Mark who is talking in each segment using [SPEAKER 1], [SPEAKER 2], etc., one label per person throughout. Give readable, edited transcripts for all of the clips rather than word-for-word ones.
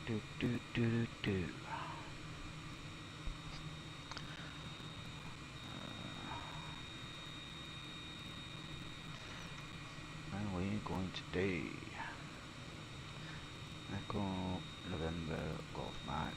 [SPEAKER 1] Do do do do do. Where are we going today? Echo November Golf Mike.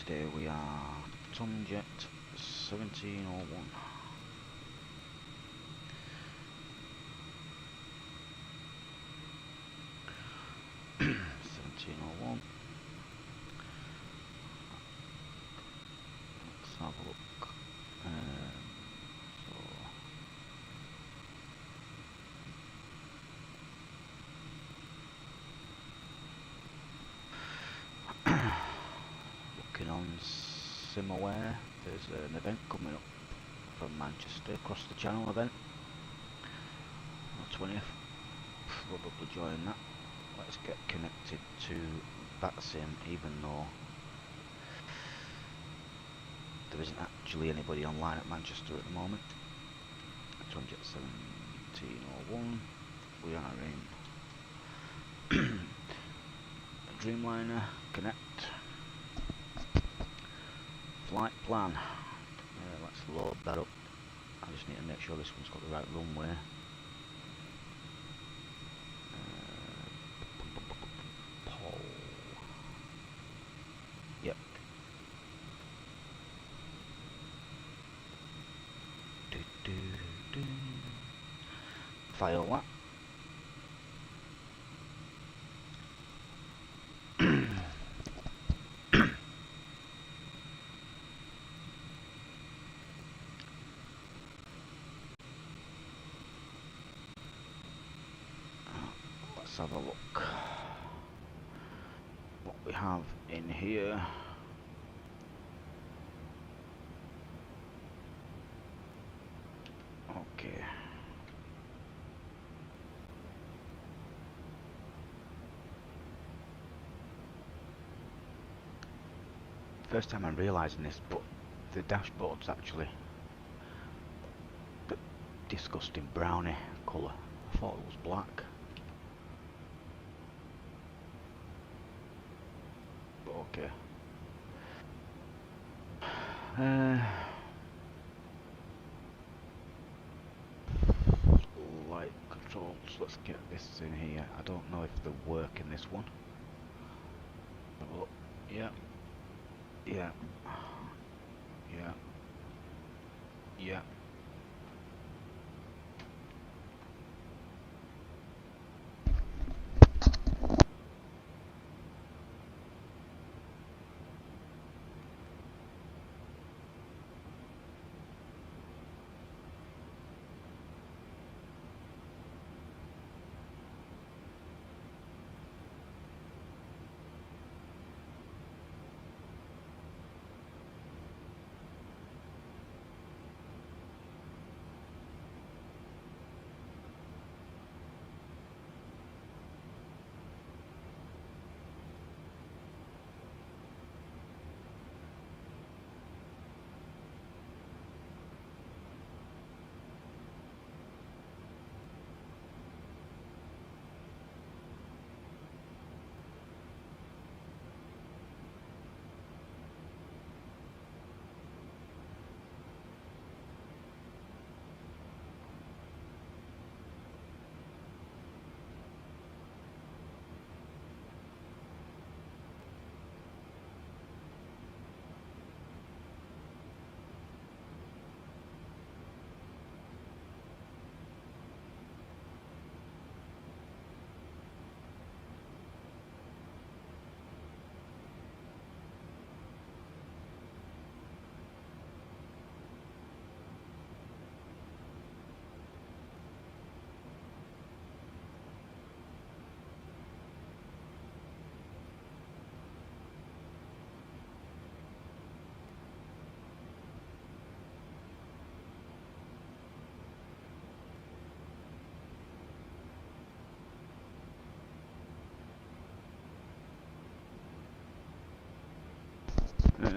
[SPEAKER 1] Today we are Tomjet 1701. 1701. Let's have a look. Looking on SimAware, there's an event coming up from Manchester, across the channel event on the 20th. Probably join that. Let's get connected to that sim, even though there isn't actually anybody online at Manchester at the moment. Tomjet 1701. We are in Dreamliner. Connect. Flight plan. Let's load that up. I just need to make sure this one's got the right runway. Pole. Yep. File that. Let's have a look what we have in here. Okay. First time I'm realising this, but the dashboard's actually a disgusting brownie colour. I thought it was black. But okay. Light controls, let's get this in here. I don't know if they work in this one. Oh, yeah. Yeah. Yeah. Yeah.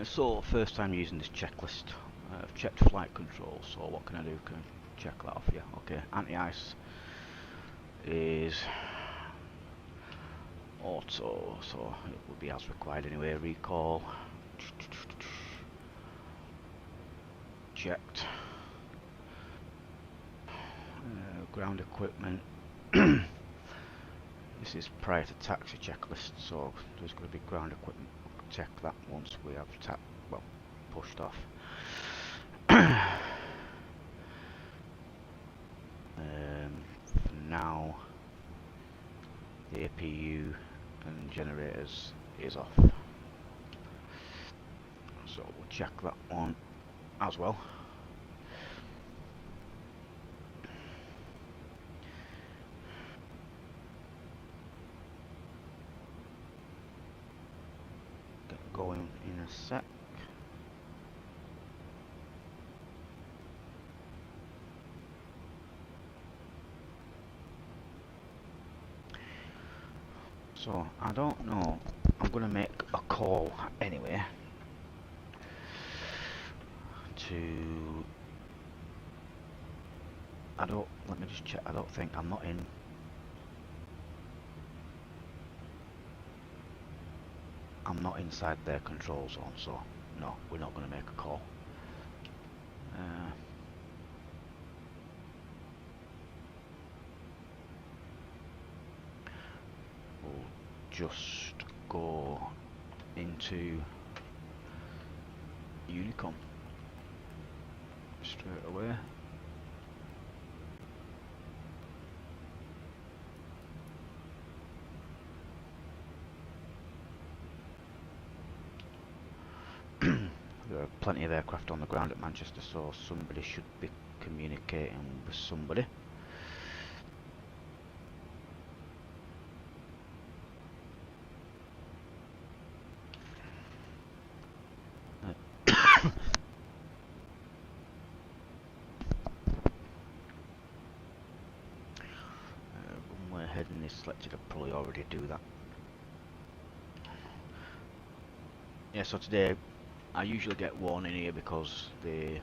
[SPEAKER 1] So first time using this checklist. I've checked flight control, so what can I do? Can I check that off? Yeah, okay. Anti-ice is auto, so it would be as required anyway. Recall checked. Ground equipment. This is prior to taxi checklist, so there's going to be ground equipment. Check that once we have pushed off. For now, the APU and generators is off, so we'll check that one as well. Get going in a sec. So I don't know, I'm going to make a call anyway to, let me just check, I don't think, I'm not inside their control zone, so no, we're not going to make a call. We'll just go into Unicom straight away. There are plenty of aircraft on the ground at Manchester, so somebody should be communicating with somebody. Runway heading is selected, I'll probably already do that. Yeah, so today I usually get one in here because the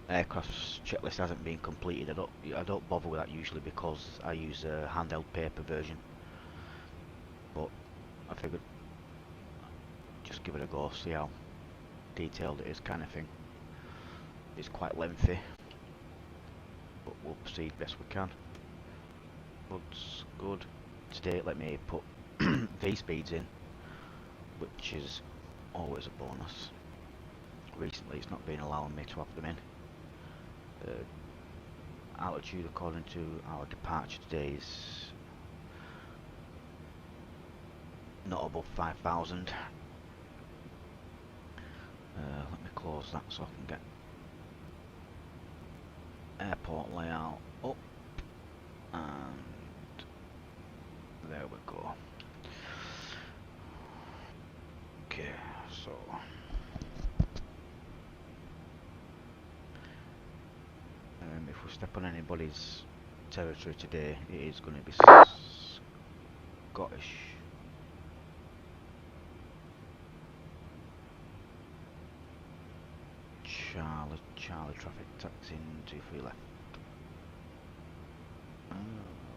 [SPEAKER 1] aircraft's checklist hasn't been completed. I don't bother with that usually because I use a handheld paper version, but I figured just give it a go, see how detailed it is, kind of thing. It's quite lengthy, but we'll proceed best we can. Looks good. Today let me put V speeds in, which is always a bonus. Recently it's not been allowing me to have them in. Altitude according to our departure today is not above 5,000. Let me close that so I can get airport layout up, and there we go. Okay, so if we step on anybody's territory today, it is going to be Scottish. Charlie traffic taxi in 23 left.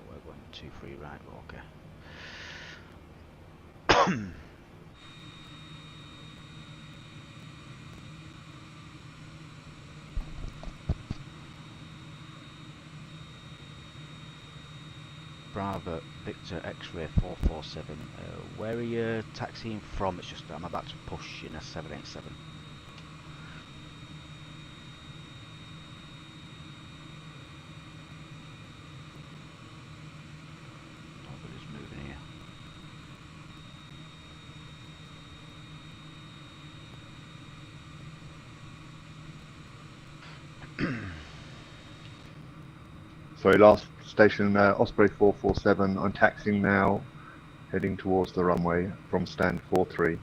[SPEAKER 1] We're going 23 right, okay. Bravo Victor X-ray 447. Where are you taxiing from? It's just I'm about to push in a 787. Nobody's moving here.
[SPEAKER 2] Sorry, last station, Osprey 447. I'm taxiing now, heading towards the runway from stand 43.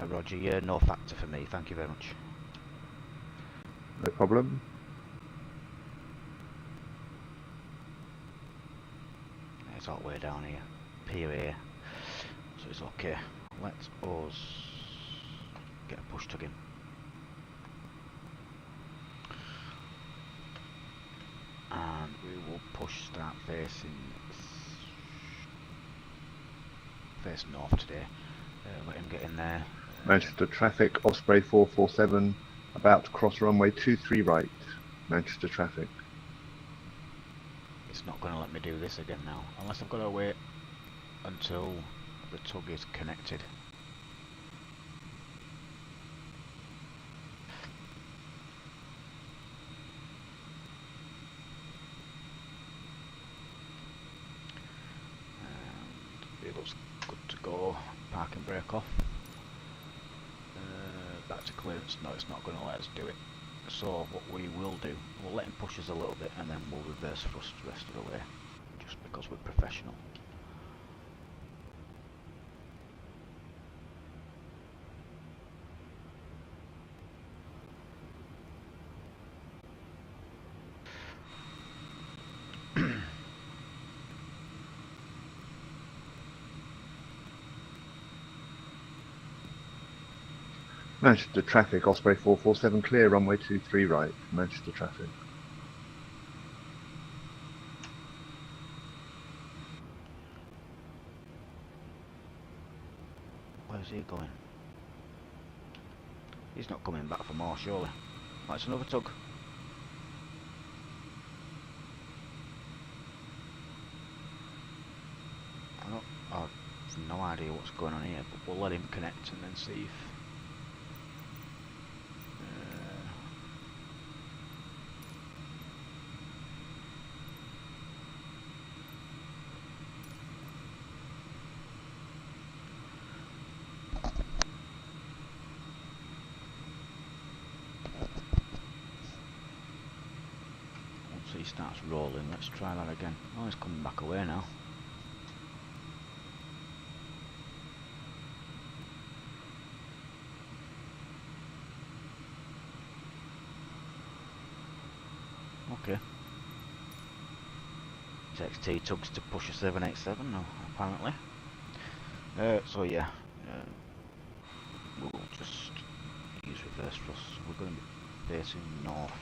[SPEAKER 1] Roger, yeah, no factor for me, thank you very much.
[SPEAKER 2] No problem.
[SPEAKER 1] It's all the way down here. Pier here. So it's okay. Let us get a push tug in. And we will start facing north today. Let him get in there.
[SPEAKER 2] Manchester traffic, Osprey 447, about to cross runway 23 right. Manchester traffic.
[SPEAKER 1] It's not going to let me do this again now, unless I've got to wait until the tug is connected. And it looks good to go. Park and brake off. Back to clearance. No, it's not going to let us do it. So what we will do, we'll let him push us a little bit and then we'll reverse thrust the rest of the way, just because we're professional.
[SPEAKER 2] Manchester traffic, Osprey 447, clear runway 23 right. Manchester traffic.
[SPEAKER 1] Where's he going? He's not coming back for more, surely. That's another tug. I've no idea what's going on here, but we'll let him connect and then see if... once he starts rolling, let's try that again. Oh, he's coming back away now. Okay. His XT tugs to push a 787 now, apparently. So yeah, we'll just use reverse thrust. We're going to be facing north.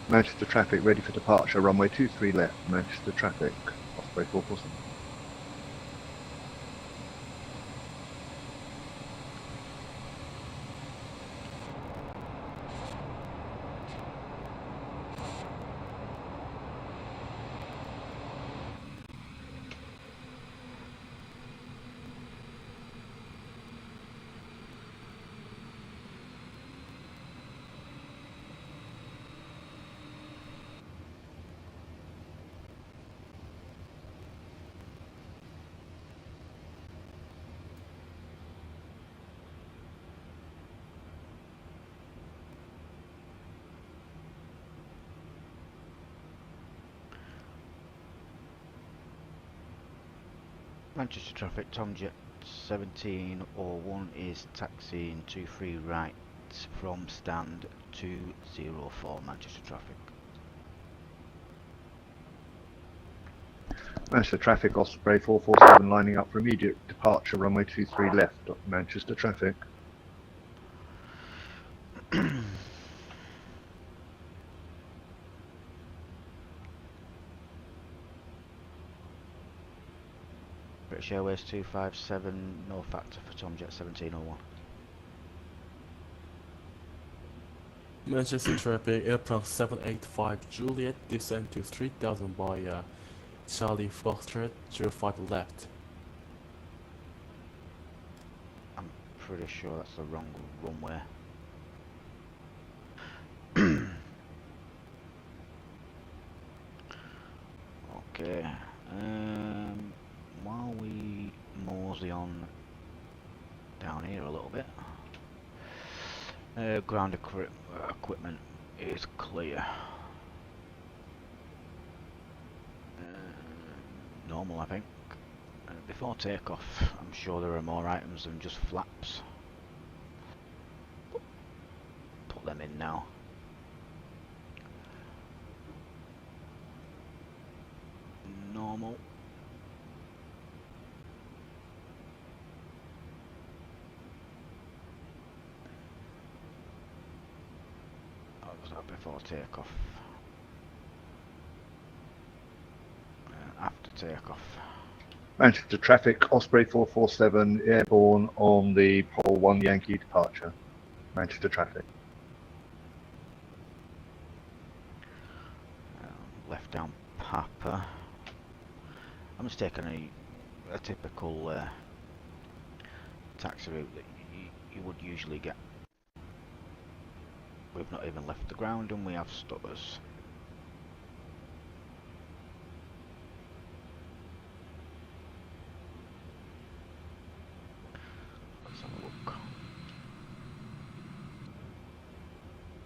[SPEAKER 2] Manchester traffic, ready for departure, runway 23 left. Manchester traffic, Osprey 447.
[SPEAKER 1] Manchester traffic, Tomjet 1701 is taxiing 23 right from stand 204, Manchester traffic.
[SPEAKER 2] Manchester traffic, Osprey 447, lining up for immediate departure, runway 23 left. Manchester traffic.
[SPEAKER 1] British Airways 257, no factor for Tomjet 1701.
[SPEAKER 3] Manchester traffic, aircraft 785 Juliet, descend to 3000 by Charlie Foxtrot, 05 left.
[SPEAKER 1] I'm pretty sure that's the wrong runway. Okay, while we mosey on down here a little bit, ground equipment is clear. Normal, I think. Before takeoff, I'm sure there are more items than just flaps. Put them in now. normal. That was that before takeoff. After takeoff.
[SPEAKER 2] Manchester traffic, Osprey 447 airborne on the Pole 1 Yankee departure. Manchester traffic.
[SPEAKER 1] Left down Papa. I'm just taking a typical taxi route that you would usually get. We've not even left the ground and we have stutters. Let's have a look.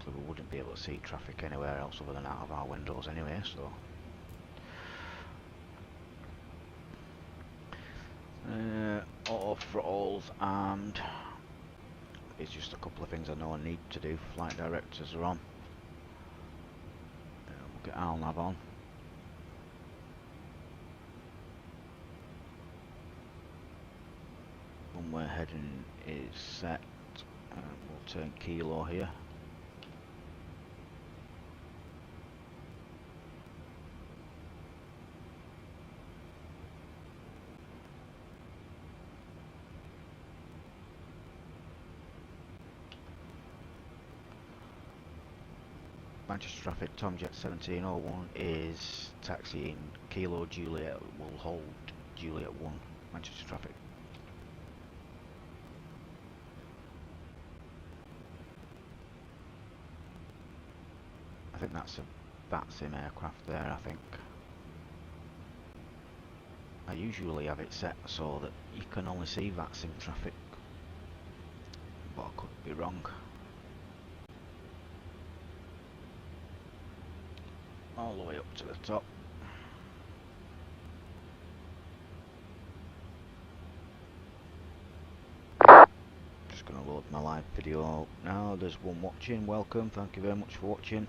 [SPEAKER 1] So we wouldn't be able to see traffic anywhere else other than out of our windows anyway, so. Auto throttles armed. It's just a couple of things I know I need to do. Flight directors are on. We'll get ALNAV on. Runway heading is set. We'll turn kilo here. Manchester traffic, Tomjet 1701 is taxiing Kilo Juliet, will hold Juliet 1, Manchester traffic. I think that's a VATSIM aircraft there, I think. I usually have it set so that you can only see VATSIM traffic, but I could be wrong. All the way up to the top. Just going to load my live video now. There's one watching. Welcome. Thank you very much for watching.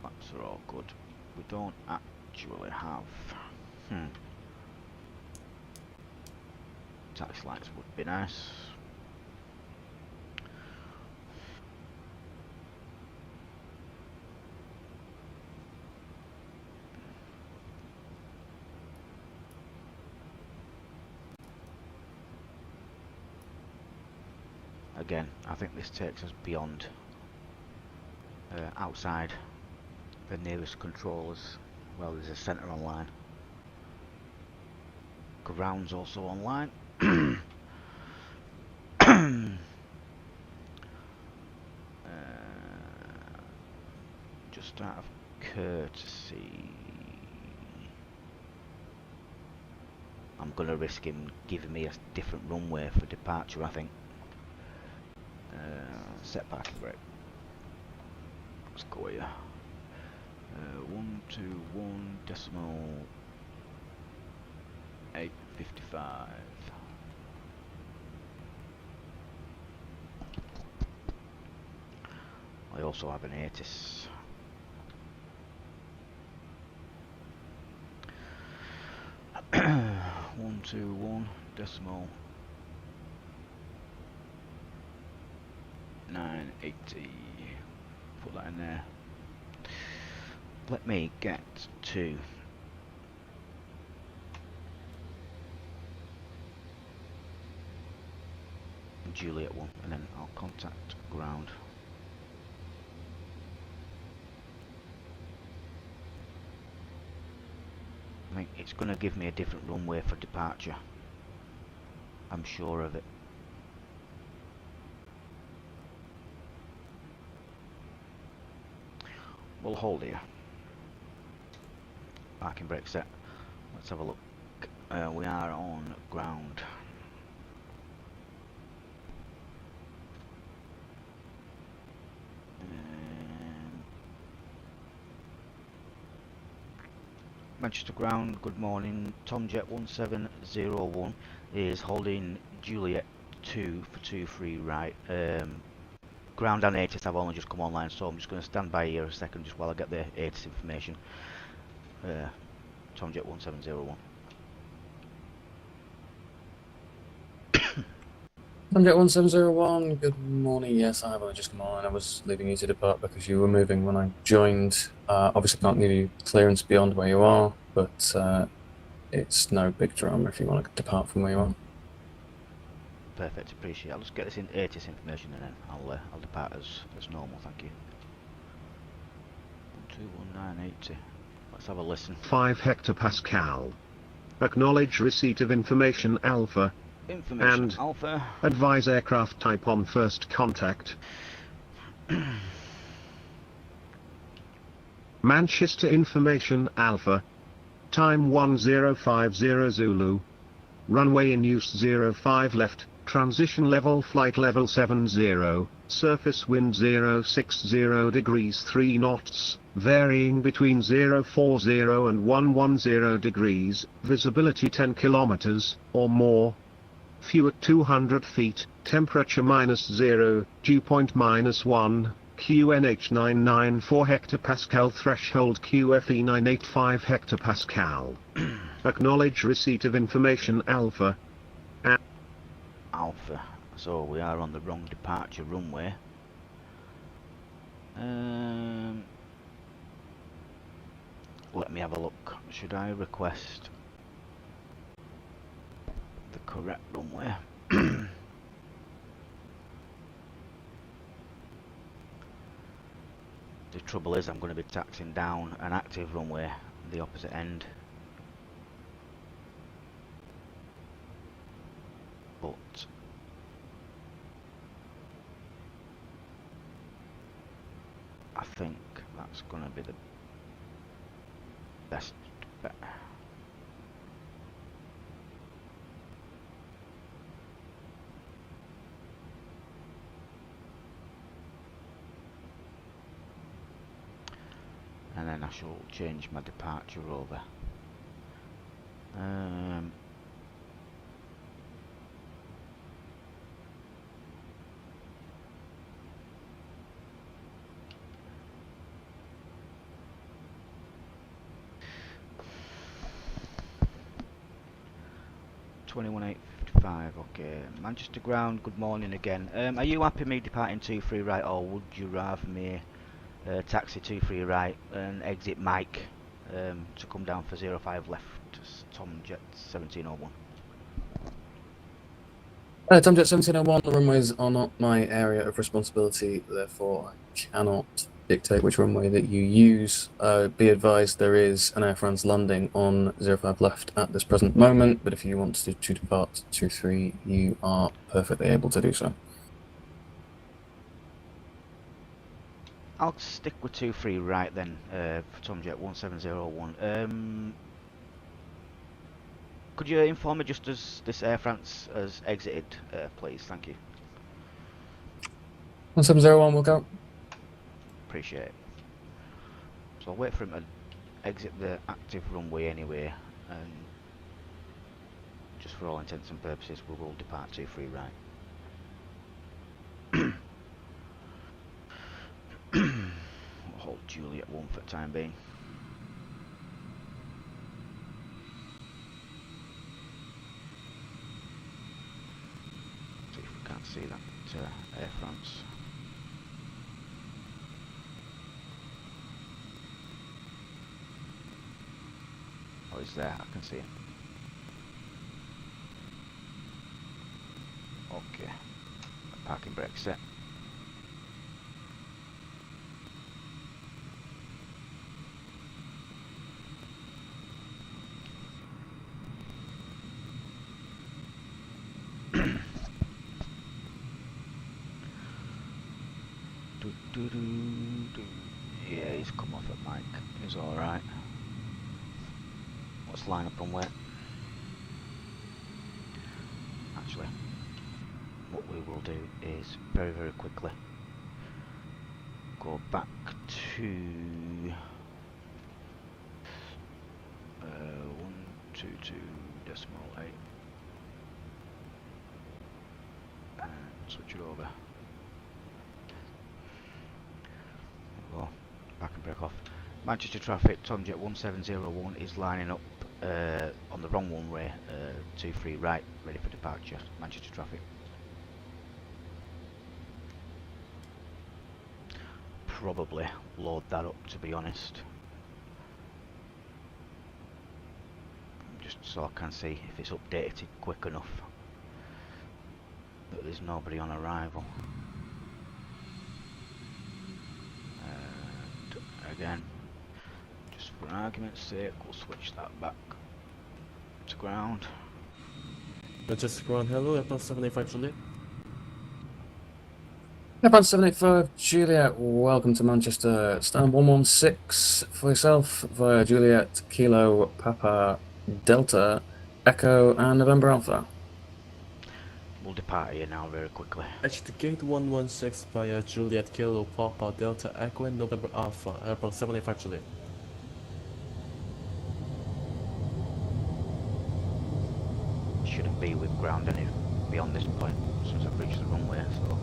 [SPEAKER 1] Maps are all good. We don't actually have. Taxi lights would be nice. Again, I think this takes us beyond outside the nearest controllers. Well, there's a centre online. Ground's also online. Just out of courtesy, I'm going to risk him giving me a different runway for departure, I think. Set parking brake. Let's go here. 121 decimal 855. I also have an ATIS. One, two, one, decimal 980. Put that in there. Let me get to Juliet 1 and then I'll contact ground. I think it's going to give me a different runway for departure. I'm sure of it. We'll hold here. Parking brake set. Let's have a look. We are on ground. Manchester ground, good morning. Tomjet 1701 is holding Juliet 2 for 23 right. Ground and ATIS have only just come online, so I'm just going to stand by here a second just while I get the ATIS information. Tomjet 1701.
[SPEAKER 4] Tomjet 1701, good morning. Yes, I have only just come on. I was leaving you to depart because you were moving when I joined. Obviously can't give you clearance beyond where you are, but it's no big drama if you want to depart from where you are.
[SPEAKER 1] Perfect, appreciate it. I'll just get this in ATIS information and then I'll depart as normal, thank you. 121980. Let's have a listen.
[SPEAKER 5] 5 hectopascal. Acknowledge receipt of information Alpha.
[SPEAKER 1] Information
[SPEAKER 5] And
[SPEAKER 1] Alpha.
[SPEAKER 5] advise aircraft type on first contact. Manchester information Alpha. Time 1050 Zulu. Runway in use 05 left. Transition level flight level 70. Surface wind 060 degrees 3 knots. Varying between 040 and 110 degrees. Visibility 10 kilometers or more. Fuel at 200 feet, temperature -0, dew point -1, QNH 994 hectopascal, threshold QFE 985 hectopascal. Acknowledge receipt of information Alpha.
[SPEAKER 1] Alpha. So we are on the wrong departure runway. Let me have a look. Should I request the correct runway? The trouble is I'm going to be taxing down an active runway, the opposite end. But I think that's going to be the best bet. And then I shall change my departure over. $21,855. Okay, Manchester ground. Good morning again. Are you happy me departing 23 right, or would you rather me taxi 23 right and exit Mike to come down for 05 left? Tomjet 1701.
[SPEAKER 4] Tomjet 1701, the runways are not my area of responsibility, therefore I cannot dictate which runway that you use. Be advised there is an Air France landing on 05 left at this present moment, but if you want to depart 23, you are perfectly able to do so.
[SPEAKER 1] I'll stick with 23 right then for Tomjet 1701. Could you inform me just as this Air France has exited, please? Thank you.
[SPEAKER 4] 1701 will go.
[SPEAKER 1] Appreciate it. So I'll wait for him to exit the active runway anyway, and just for all intents and purposes we will depart 23 right. We'll hold Juliet 1 for the time being. See if we can't see that Air France. Oh, he's there, I can see him. Okay, parking brake set. Yeah, he's come off at Mike. He's alright. Let's line up on where. Actually, what we will do is very, very quickly go back to 122.8. Switch it over. Go back and break off. Manchester traffic, Tomjet 1701 is lining up on the wrong one way, 23 right, ready for departure. Manchester traffic. Probably load that up, to be honest. Just so I can see if it's updated quick enough that there's nobody on arrival. And again, just for argument's sake, we'll switch that back to ground.
[SPEAKER 3] Just ground, hello, Apple 785 Juliet.
[SPEAKER 4] Airborne 785 Juliet, welcome to Manchester. Stand 116 for yourself via Juliet, Kilo, Papa, Delta, Echo, and November Alpha.
[SPEAKER 1] We'll depart here now very quickly.
[SPEAKER 3] Exit gate 116 via Juliet, Kilo, Papa, Delta, Echo, and November Alpha. Airborne 785 Juliet.
[SPEAKER 1] Shouldn't be with ground any beyond this point since I've reached the runway, so.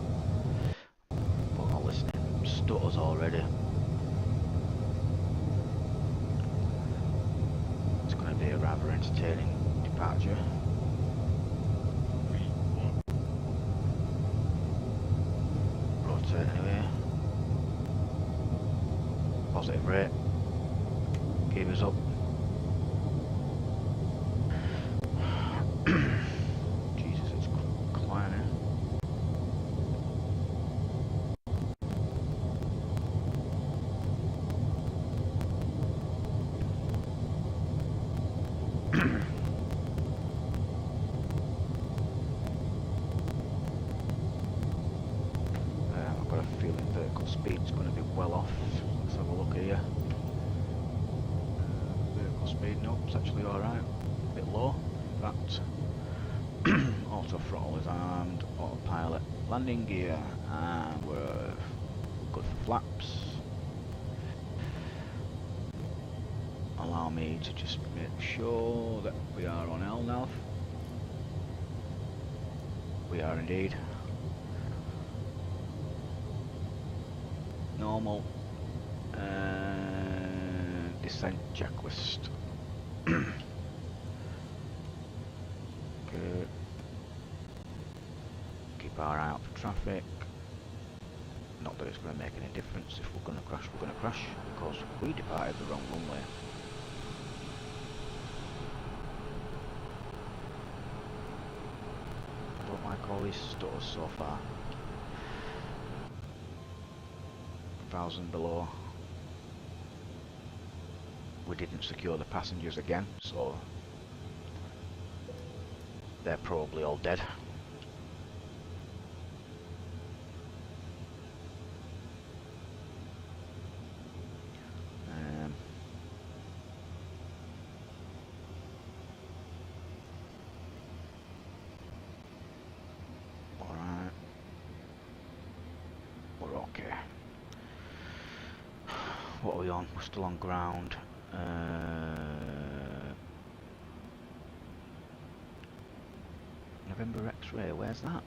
[SPEAKER 1] But I'll listen. Stutters already. It's going to be a rather entertaining departure. Rotate anyway. Positive rate. Keep us up. Jesus, it's climbing. I've got a feeling vertical speed's going to be well off. Let's have a look here. Vertical speed, no, it's actually alright. A bit low. That auto throttle is armed, autopilot, landing gear, and we're good for flaps. Allow me to just make sure that we are on LNAV. We are indeed. Normal. Descent checklist. Good. Keep our eye out for traffic. Not that it's going to make any difference. If we're going to crash, we're going to crash because we departed the wrong runway. I don't like all these stutters so far. 1,000 below. We didn't secure the passengers again, so they're probably all dead. Alright. We're okay. What are we on? We're still on ground. November X-ray, where's that?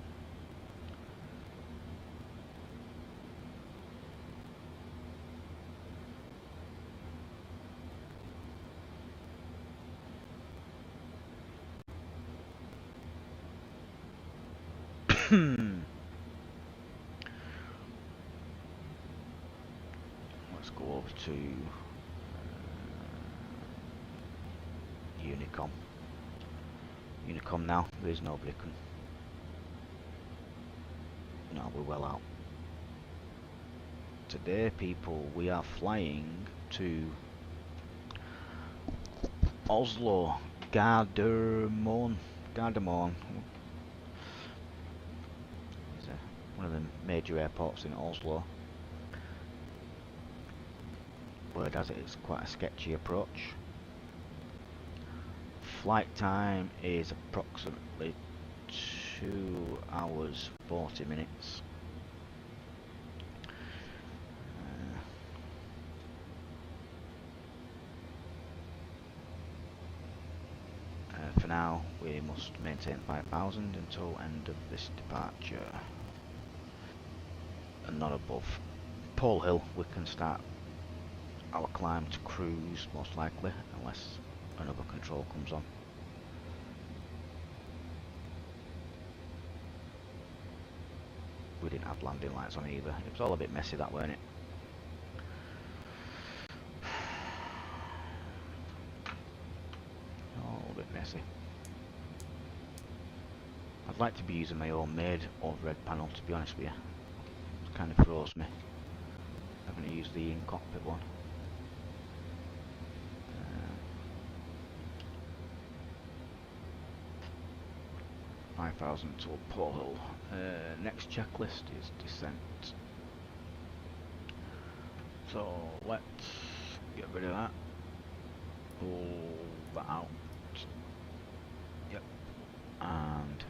[SPEAKER 1] Let's go over to Unicom. Unicom now, there is nobody can. No, we're well out. Today, people, we are flying to Oslo, Gardermoen. It's one of the major airports in Oslo. Word has it, it's quite a sketchy approach. Flight time is approximately 2 hours 40 minutes. For now, we must maintain 5,000 until end of this departure. above Pole Hill, we can start our climb to cruise, most likely, unless another control comes on. We didn't have landing lights on either. It was all a bit messy, that, weren't it? All a bit messy. I'd like to be using my own made overhead panel, to be honest with you. It kind of throws me having to use the in-cockpit one. 5,000 to Pole Hill. Next checklist is descent. So let's get rid of that. Pull that out. Yep. And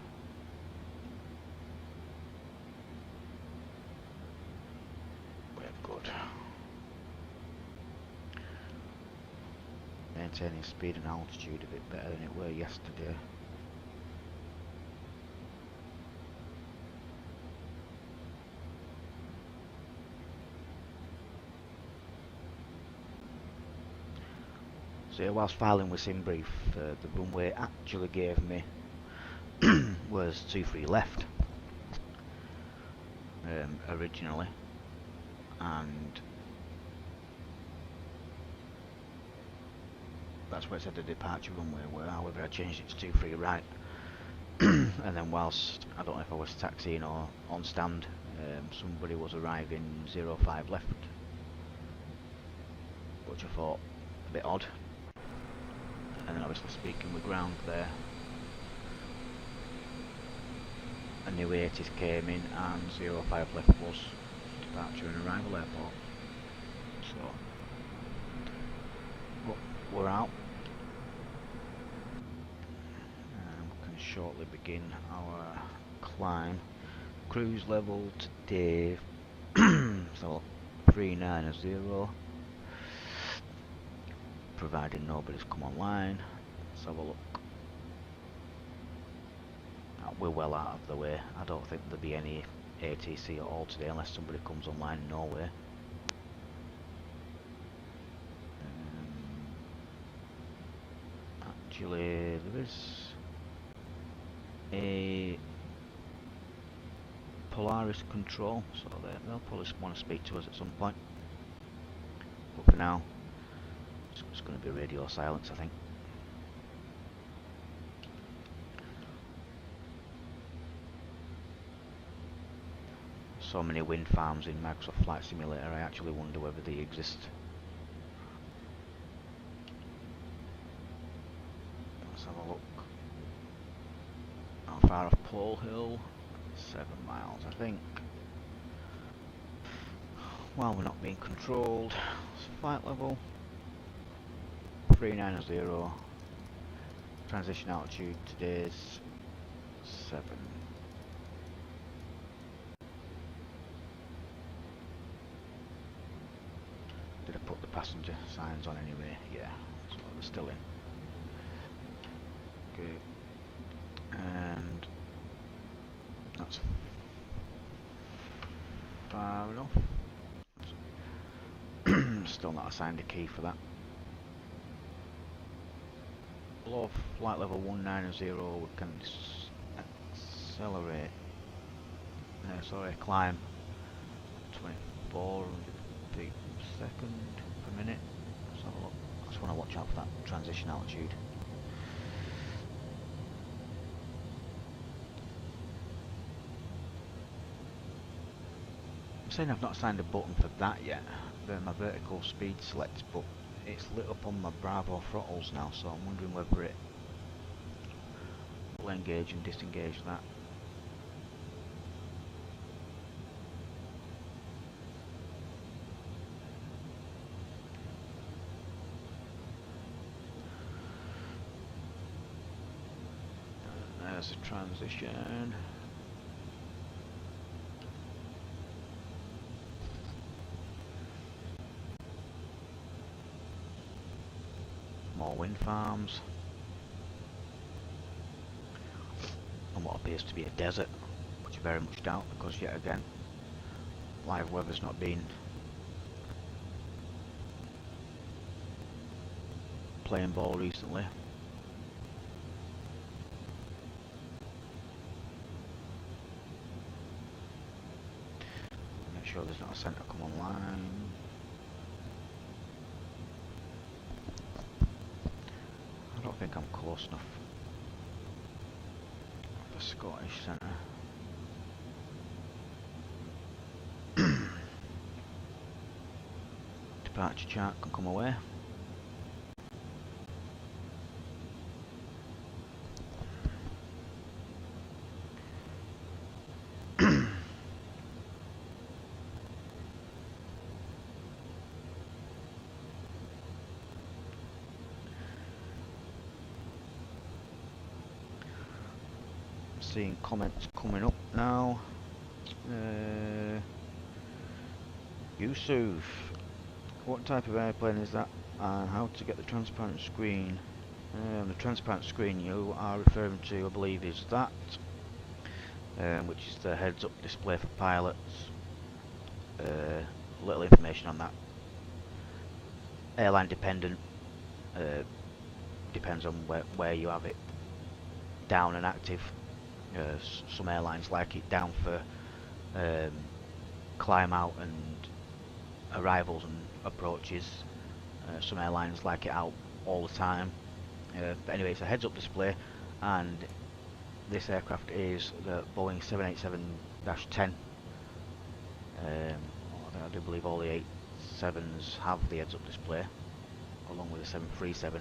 [SPEAKER 1] we're good. Maintaining speed and altitude a bit better than it were yesterday. So yeah, whilst filing with SimBrief, the runway actually gave me was 23 left originally, and that's where it said the departure runway were. However, I changed it to 23 right, and then whilst I don't know if I was taxiing or on stand, somebody was arriving 05 left, which I thought a bit odd. And then obviously speaking with ground there, a new 80s came in and 05 left was departure and arrival airport. So we're out. We can shortly begin our climb. Cruise level today, so 390. Providing nobody's come online. Let's have a look. We're well out of the way. I don't think there'll be any ATC at all today unless somebody comes online in Norway. Actually, there is a Polaris control, so they'll probably want to speak to us at some point. But for now, it's going to be radio silence, I think. So many wind farms in Microsoft Flight Simulator, I actually wonder whether they exist. Let's have a look. How far off Pole Hill? 7 miles, I think. While we're not being controlled, flight level 390. Transition altitude today's 7. Did I put the passenger signs on anyway? Yeah, so they're still in. Okay, and that's far enough. Still not assigned a key for that. Below flight level 190, we can accelerate. Climb 24 feet per second per minute. So I just want to watch out for that transition altitude. I'm saying I've not assigned a button for that yet. My vertical speed select, but it's lit up on my Bravo throttles now, so I'm wondering whether it will engage and disengage that. There's a transition. More wind farms. And what appears to be a desert, which I very much doubt, because yet again live weather's not been playing ball recently. Make sure there's not a centre come online. I don't think I'm close enough. The Scottish centre. Departure chart can come away. Seeing comments coming up now. Yusuf, what type of airplane is that and how to get the transparent screen? The transparent screen you are referring to, I believe, is that, which is the heads-up display for pilots. Little information on that. Airline dependent, depends on where you have it down and active. Some airlines like it down for climb out and arrivals and approaches. Some airlines like it out all the time. But anyway, it's a heads-up display, and this aircraft is the Boeing 787-10. I do believe all the 87s have the heads-up display, along with the 737.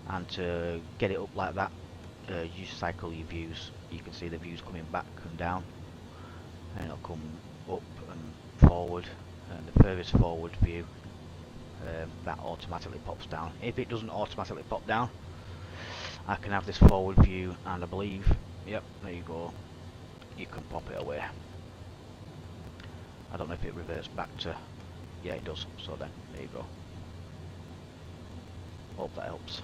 [SPEAKER 1] And to get it up like that, you cycle your views. You can see the views coming back and down, and it'll come up and forward, and the furthest forward view that automatically pops down. If it doesn't automatically pop down, I can have this forward view, and I believe, yep, there you go, you can pop it away. I don't know if it reverts back to, yeah, it does, so then there you go. Hope that helps.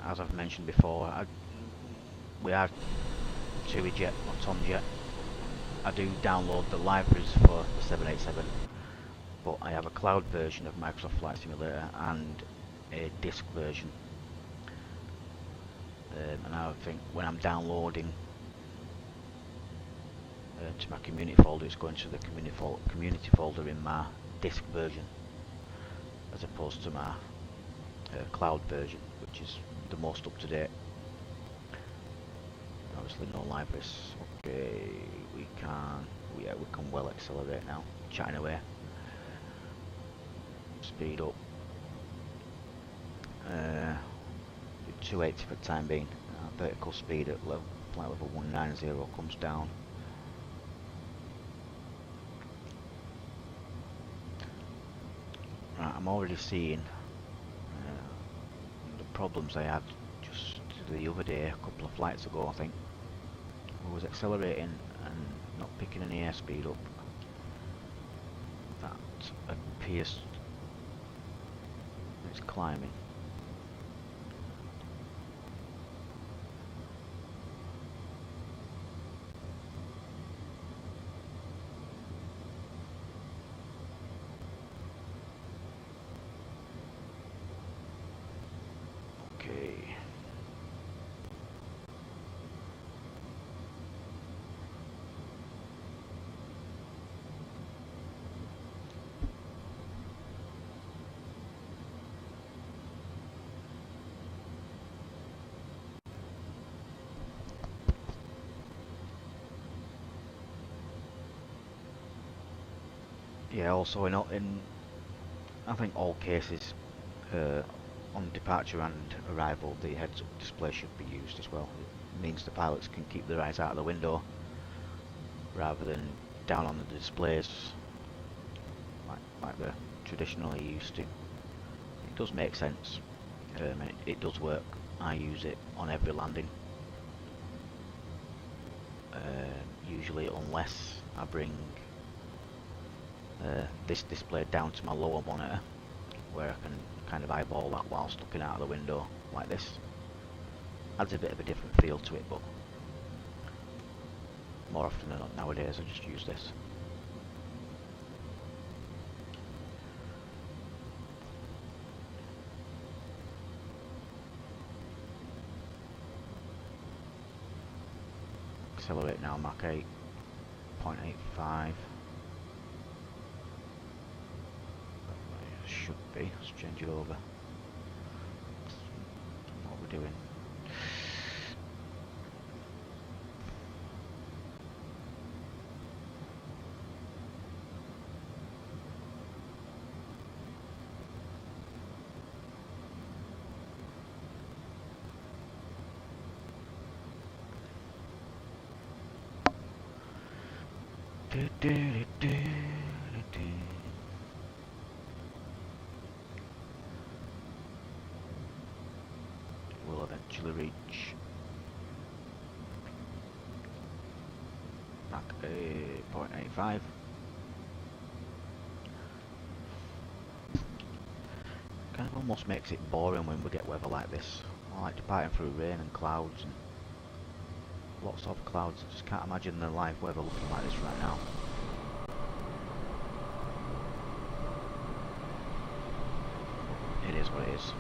[SPEAKER 1] As I've mentioned before, we are TUI-Jet or Tomjet. I do download the libraries for the 787, but I have a cloud version of Microsoft Flight Simulator and a disk version. And I think when I'm downloading to my community folder, it's going to the community folder in my disk version, as opposed to my cloud version, which is the most up to date. Obviously no libraries. Okay, we can well accelerate now. Chatting away. Speed up. 280 for the time being. Vertical speed at flight level 190 comes down. Right, I'm already seeing the problems I had just the other day, a couple of flights ago I think. I was accelerating and not picking any airspeed up. That appears it's climbing. Okay. Yeah, also in I think all cases, on departure and arrival, the heads-up display should be used as well. It means the pilots can keep their eyes out of the window rather than down on the displays like they're traditionally used to. It does make sense. It does work, I use it on every landing. Usually, unless I bring this display down to my lower monitor, where I can kind of eyeball that whilst looking out of the window like this. Adds a bit of a different feel to it, but more often than not nowadays I just use this. Accelerate now, Mach 8.85. Should be. Let's change it over. What we're doing. We'll eventually reach Mach 8.85. Kind of almost makes it boring when we get weather like this. I like departing through rain and clouds and lots of clouds. I just can't imagine the live weather looking like this right now. It is what it is.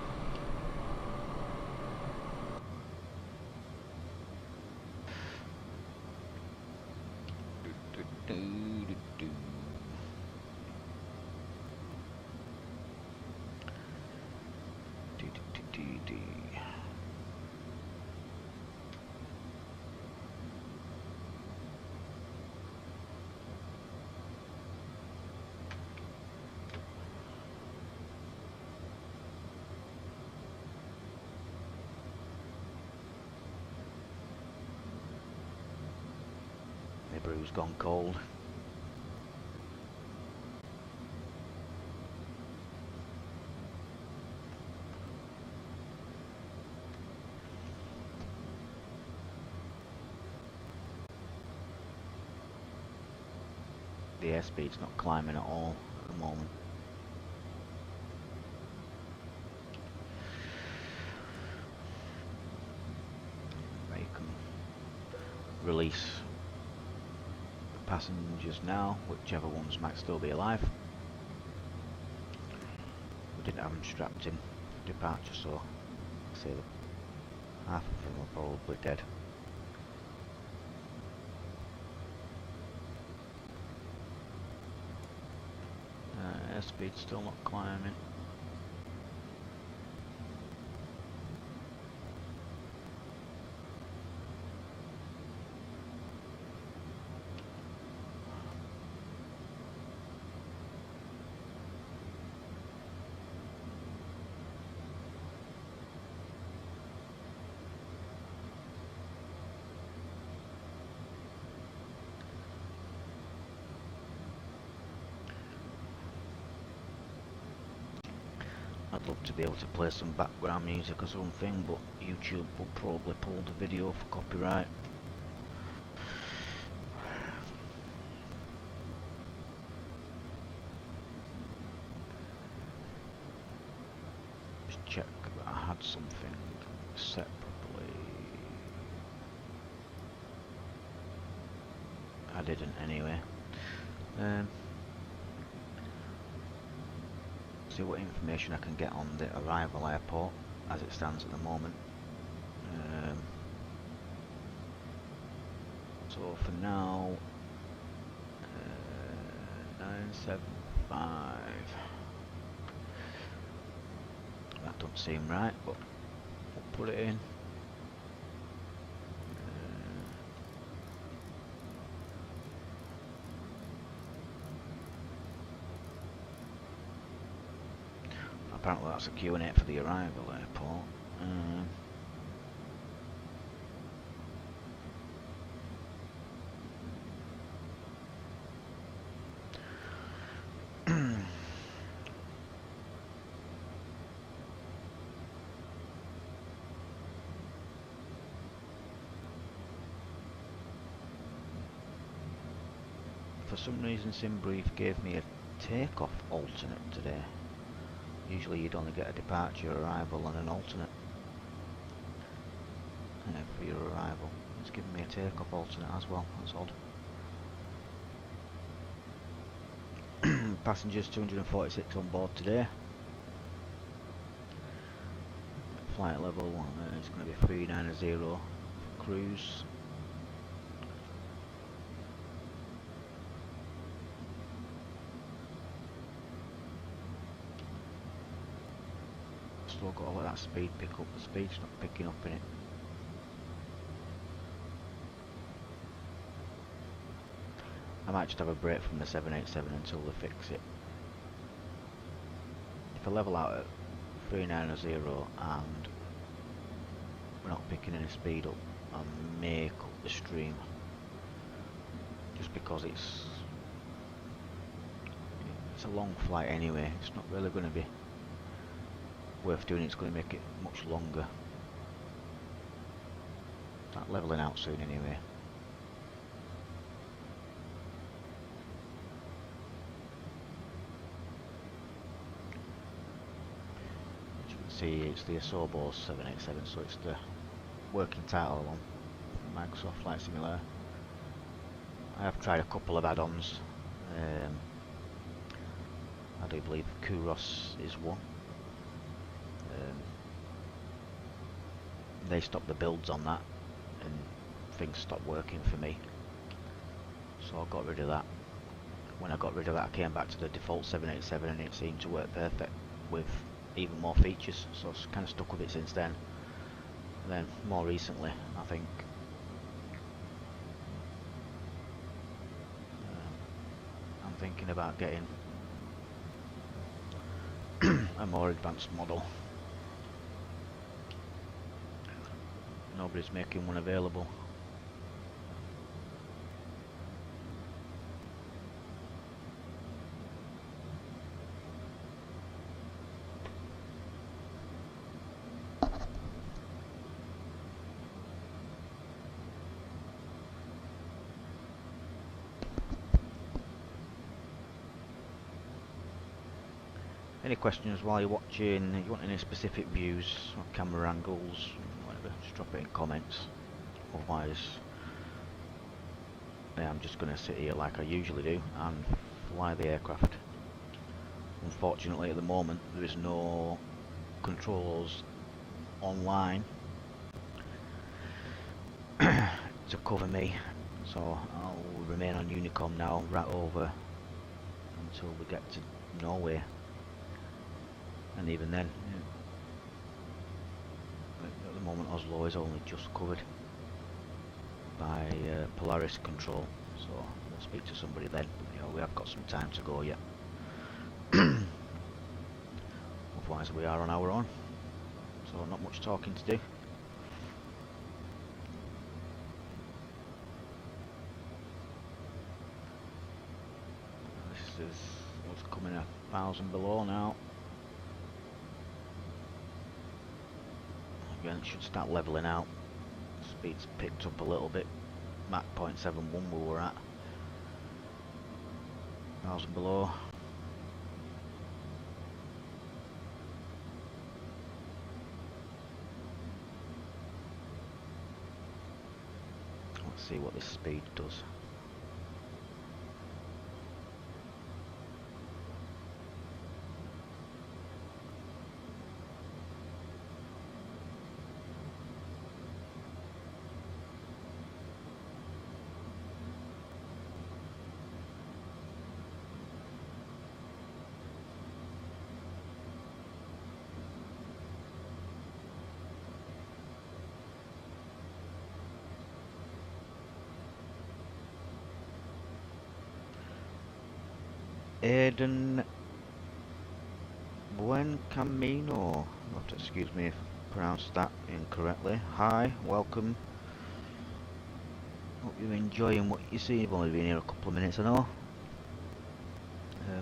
[SPEAKER 1] My brew's gone cold. The airspeed's not climbing at all at the moment. You can release the passengers now, whichever ones might still be alive. We didn't have them strapped in for departure, so I'd say that half of them are probably dead. Airspeed's still not climbing. I'd love to be able to play some background music or something, but YouTube will probably pull the video for copyright. Just check that I had something set properly. I didn't anyway. See what information I can get on the arrival airport as it stands at the moment. So for now, 975. That don't seem right, but we'll put it in. Apparently that's a Q&A for the arrival airport. for some reason SimBrief gave me a takeoff alternate today. Usually you'd only get a departure, arrival and an alternate for your arrival. It's giving me a takeoff alternate as well, that's odd. Passengers 246 on board today. Flight level is going to be 390 cruise. Still got all of that speed pick up, the speed's not picking up in it. I might just have a break from the 787 until they fix it. If I level out at 390 and we're not picking any speed up, I may cut the stream. Just because it's a long flight anyway, it's not really going to be worth doing, it's going to make it much longer. Start leveling out soon anyway. As you can see, it's the Asobo 787, so it's the working title on Microsoft Flight Simulator. I have tried a couple of add-ons. I do believe Kuros is one. They stopped the builds on that and things stopped working for me, so I got rid of that. When I got rid of that, I came back to the default 787 and it seemed to work perfect with even more features, so I've kind of stuck with it since then. And then more recently, I think I'm thinking about getting a more advanced model. Nobody's making one available. Any questions while you're watching? You want any specific views or camera angles, whatever, just drop it in comments. Otherwise, yeah, I'm just going to sit here like I usually do and fly the aircraft. Unfortunately at the moment there is no controls online to cover me, so I'll remain on Unicom now right over until we get to Norway. And even then, at the moment Oslo is only just covered by Polaris control, so we'll speak to somebody then. You know, we have got some time to go yet. Otherwise we are on our own, so not much talking to do. This is what's coming 1,000 below now. Again, it should start leveling out. Speed's picked up a little bit. Mach 0.71 we were at. 1,000 below. Let's see what this speed does. Aiden Buen Camino. You'll have to excuse me if I pronounced that incorrectly. Hi, welcome. Hope you're enjoying what you see. You've only been here a couple of minutes, I know.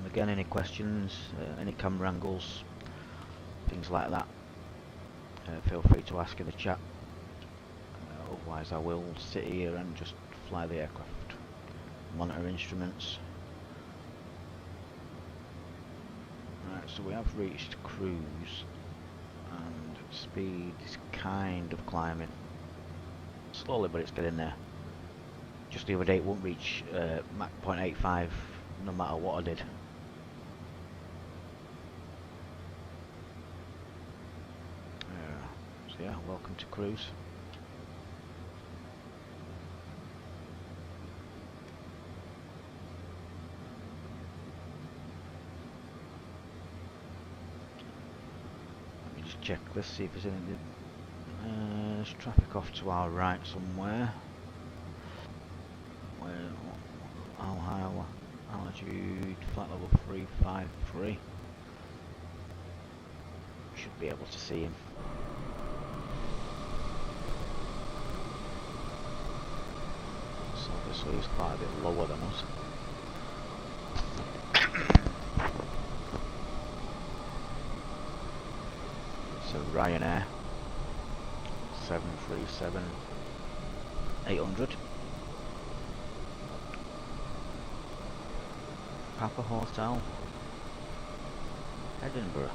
[SPEAKER 1] Again, any questions, any camera angles, things like that, feel free to ask in the chat. Otherwise I will sit here and just fly the aircraft. Monitor instruments. Right, so we have reached cruise, and speed is kind of climbing. Slowly, but it's getting there. Just the other day it won't reach Mach 0.85 no matter what I did. So yeah, welcome to cruise. Let me just check this, see if there's anything. There's traffic off to our right somewhere. How high? Altitude, flight level 353. Should be able to see him. So obviously he's quite a bit lower than us. So Ryanair 737-800. Papa Hotel, Edinburgh.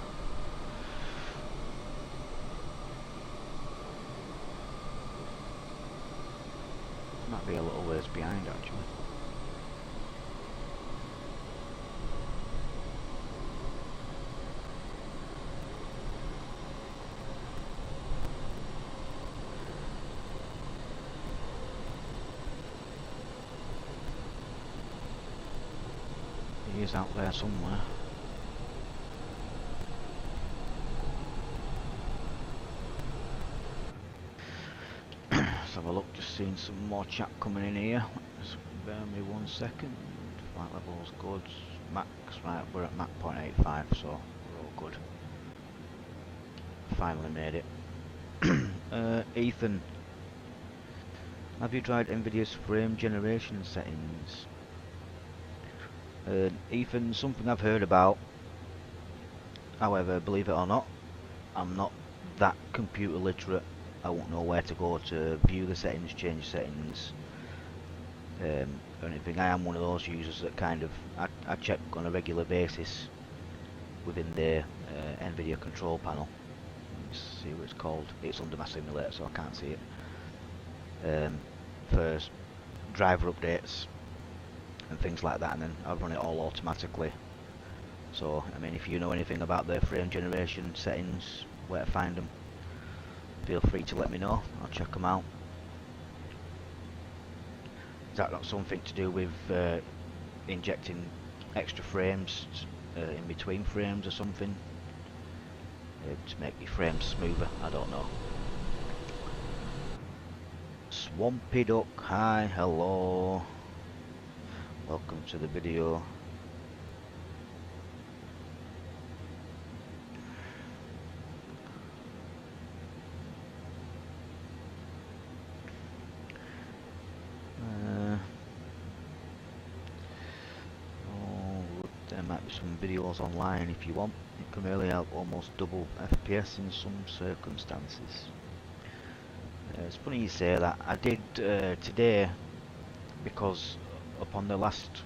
[SPEAKER 1] Might be a little ways behind actually. He is out there somewhere. Let's have a look, just seeing some more chat coming in here. Just bear me 1 second. Flight level's good. Max, right, we're at Mach 0.85, so we're all good. Finally made it. Ethan, have you tried NVIDIA's frame generation settings? Ethan, something I've heard about. However, believe it or not, I'm not that computer literate. I won't know where to go to view the settings, change settings, or anything. I am one of those users that kind of I check on a regular basis within the NVIDIA control panel. Let's see what it's called. It's under my simulator, so I can't see it. For driver updates and things like that, and then I run it all automatically. So I mean, if you know anything about the frame generation settings, where to find them, feel free to let me know. I'll check them out. Is that not something to do with injecting extra frames in between frames or something to make your frames smoother? I don't know. Swampy Duck, hi, hello. Welcome to the video. There might be some videos online if you want. It can really help almost double FPS in some circumstances. It's funny you say that. I did today, because upon the last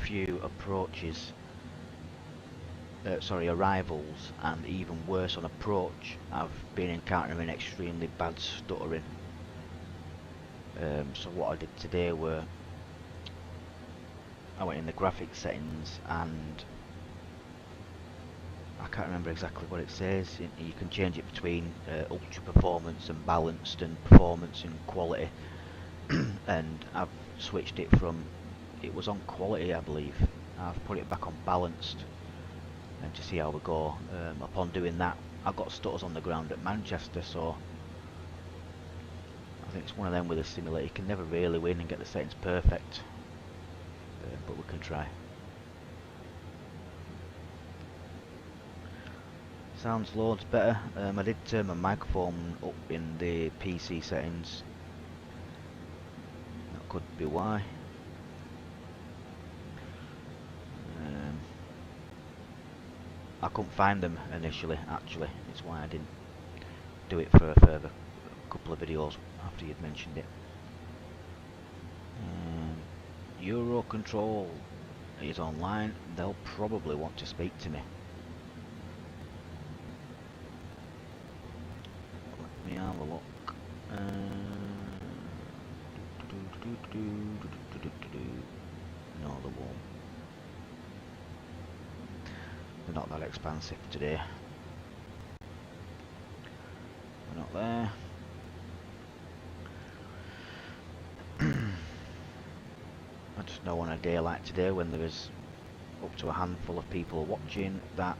[SPEAKER 1] few arrivals, and even worse on approach, I've been encountering extremely bad stuttering. So what I did today were I went in the graphics settings, and I can't remember exactly what it says. You can change it between ultra performance and balanced and performance and quality. And I've switched it from, it was on quality I believe, I've put it back on balanced, and to see how we go. Upon doing that, I got stutters on the ground at Manchester, so I think it's one of them with a simulator. You can never really win and get the settings perfect, but we can try. Sounds loads better. I did turn my microphone up in the PC settings. That could be why. I couldn't find them initially, actually. It's why I didn't do it for a further couple of videos after you'd mentioned it. Eurocontrol is online. They'll probably want to speak to me. Let me have a look. No, they won't. They're not that expensive today. They're not there. I just know on a day like today, when there is up to a handful of people watching, that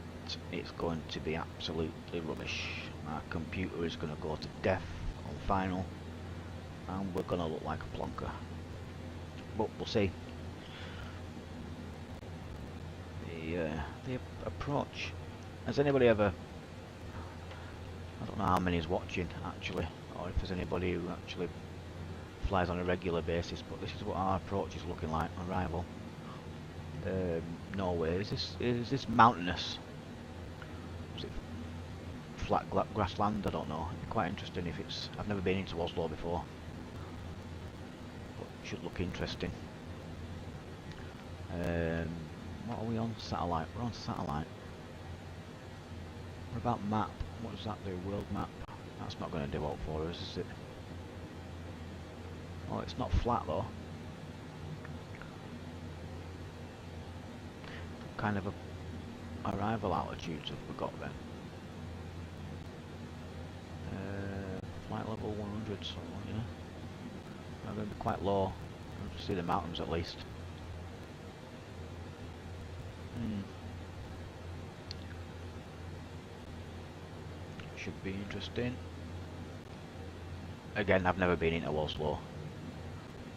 [SPEAKER 1] it's going to be absolutely rubbish. My computer is going to go to death on final, and we're going to look like a plonker. But we'll see. The approach. Has anybody ever? I don't know how many is watching actually, or if there's anybody who actually flies on a regular basis. But this is what our approach is looking like on arrival. Norway. Is this mountainous? Is it flat grassland? I don't know. It'd be quite interesting if it's. I've never been into Oslo before, but it should look interesting. What are we on? Satellite. We're on satellite. What about map? What does that do? World map. That's not going to do out for us, is it? Oh, it's not flat though. What kind of a arrival altitudes have we got then? Flight level 100, so yeah. I'm going to be quite low. I'll see the mountains at least. Should be interesting. Again, I've never been into Oslo.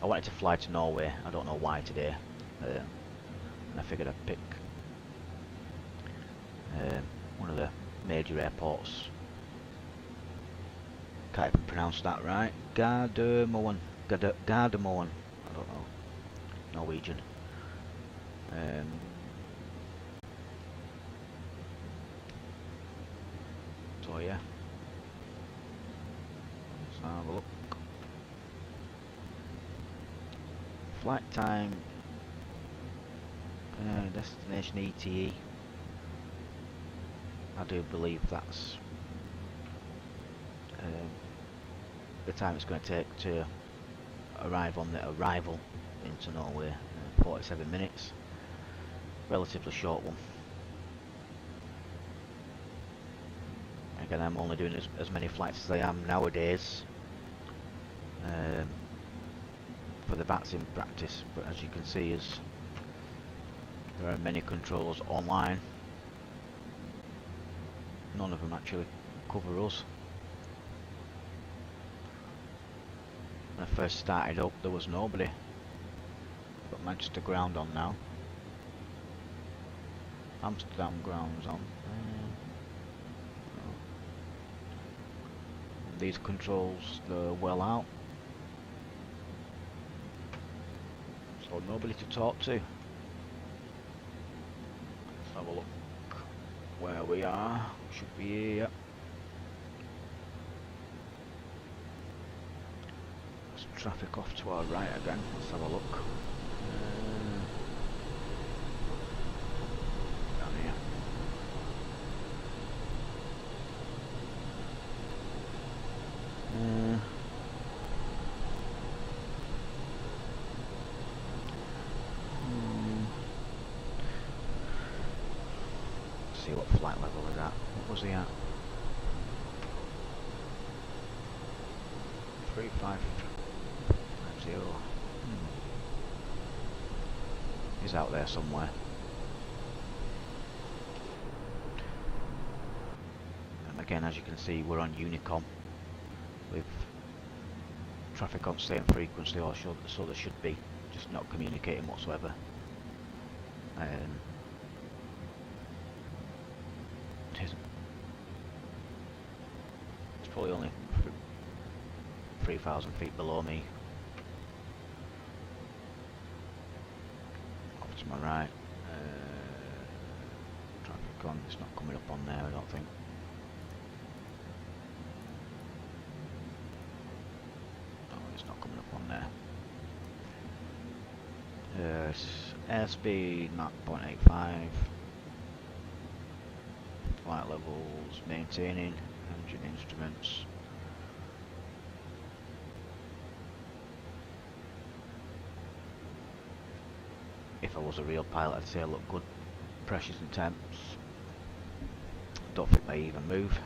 [SPEAKER 1] I wanted to fly to Norway. I don't know why today. And I figured I'd pick one of the major airports. Can't even pronounce that right. Gardermoen. Gardermoen. I don't know. Norwegian. So yeah. Let's have a look. Flight time. Destination ETE. I do believe that's the time it's going to take to arrive on the arrival into Norway. 47 minutes. Relatively short one. Again, I'm only doing as many flights as I am nowadays for the bats in practice, but as you can see, there are many controllers online. None of them actually cover us. When I first started up, there was nobody. Got Manchester ground on now. Amsterdam ground's on. These controls, they're well out. So nobody to talk to. Let's have a look where we are. Should be here. There's traffic off to our right again. Let's have a look. Down here. See what flight level is at. What was he at? 3550. He's out there somewhere. And again, as you can see, we're on Unicom with traffic on same frequency, or so there should be, just not communicating whatsoever. It's probably only 3,000 feet below me. Off to my right. Traffic on, it's not coming up on there, I don't think. No, it's not coming up on there. Airspeed Mach 0.85. Flight levels, maintaining, engine instruments. If I was a real pilot, I'd say I look good. Pressures and temps. Don't think they even move.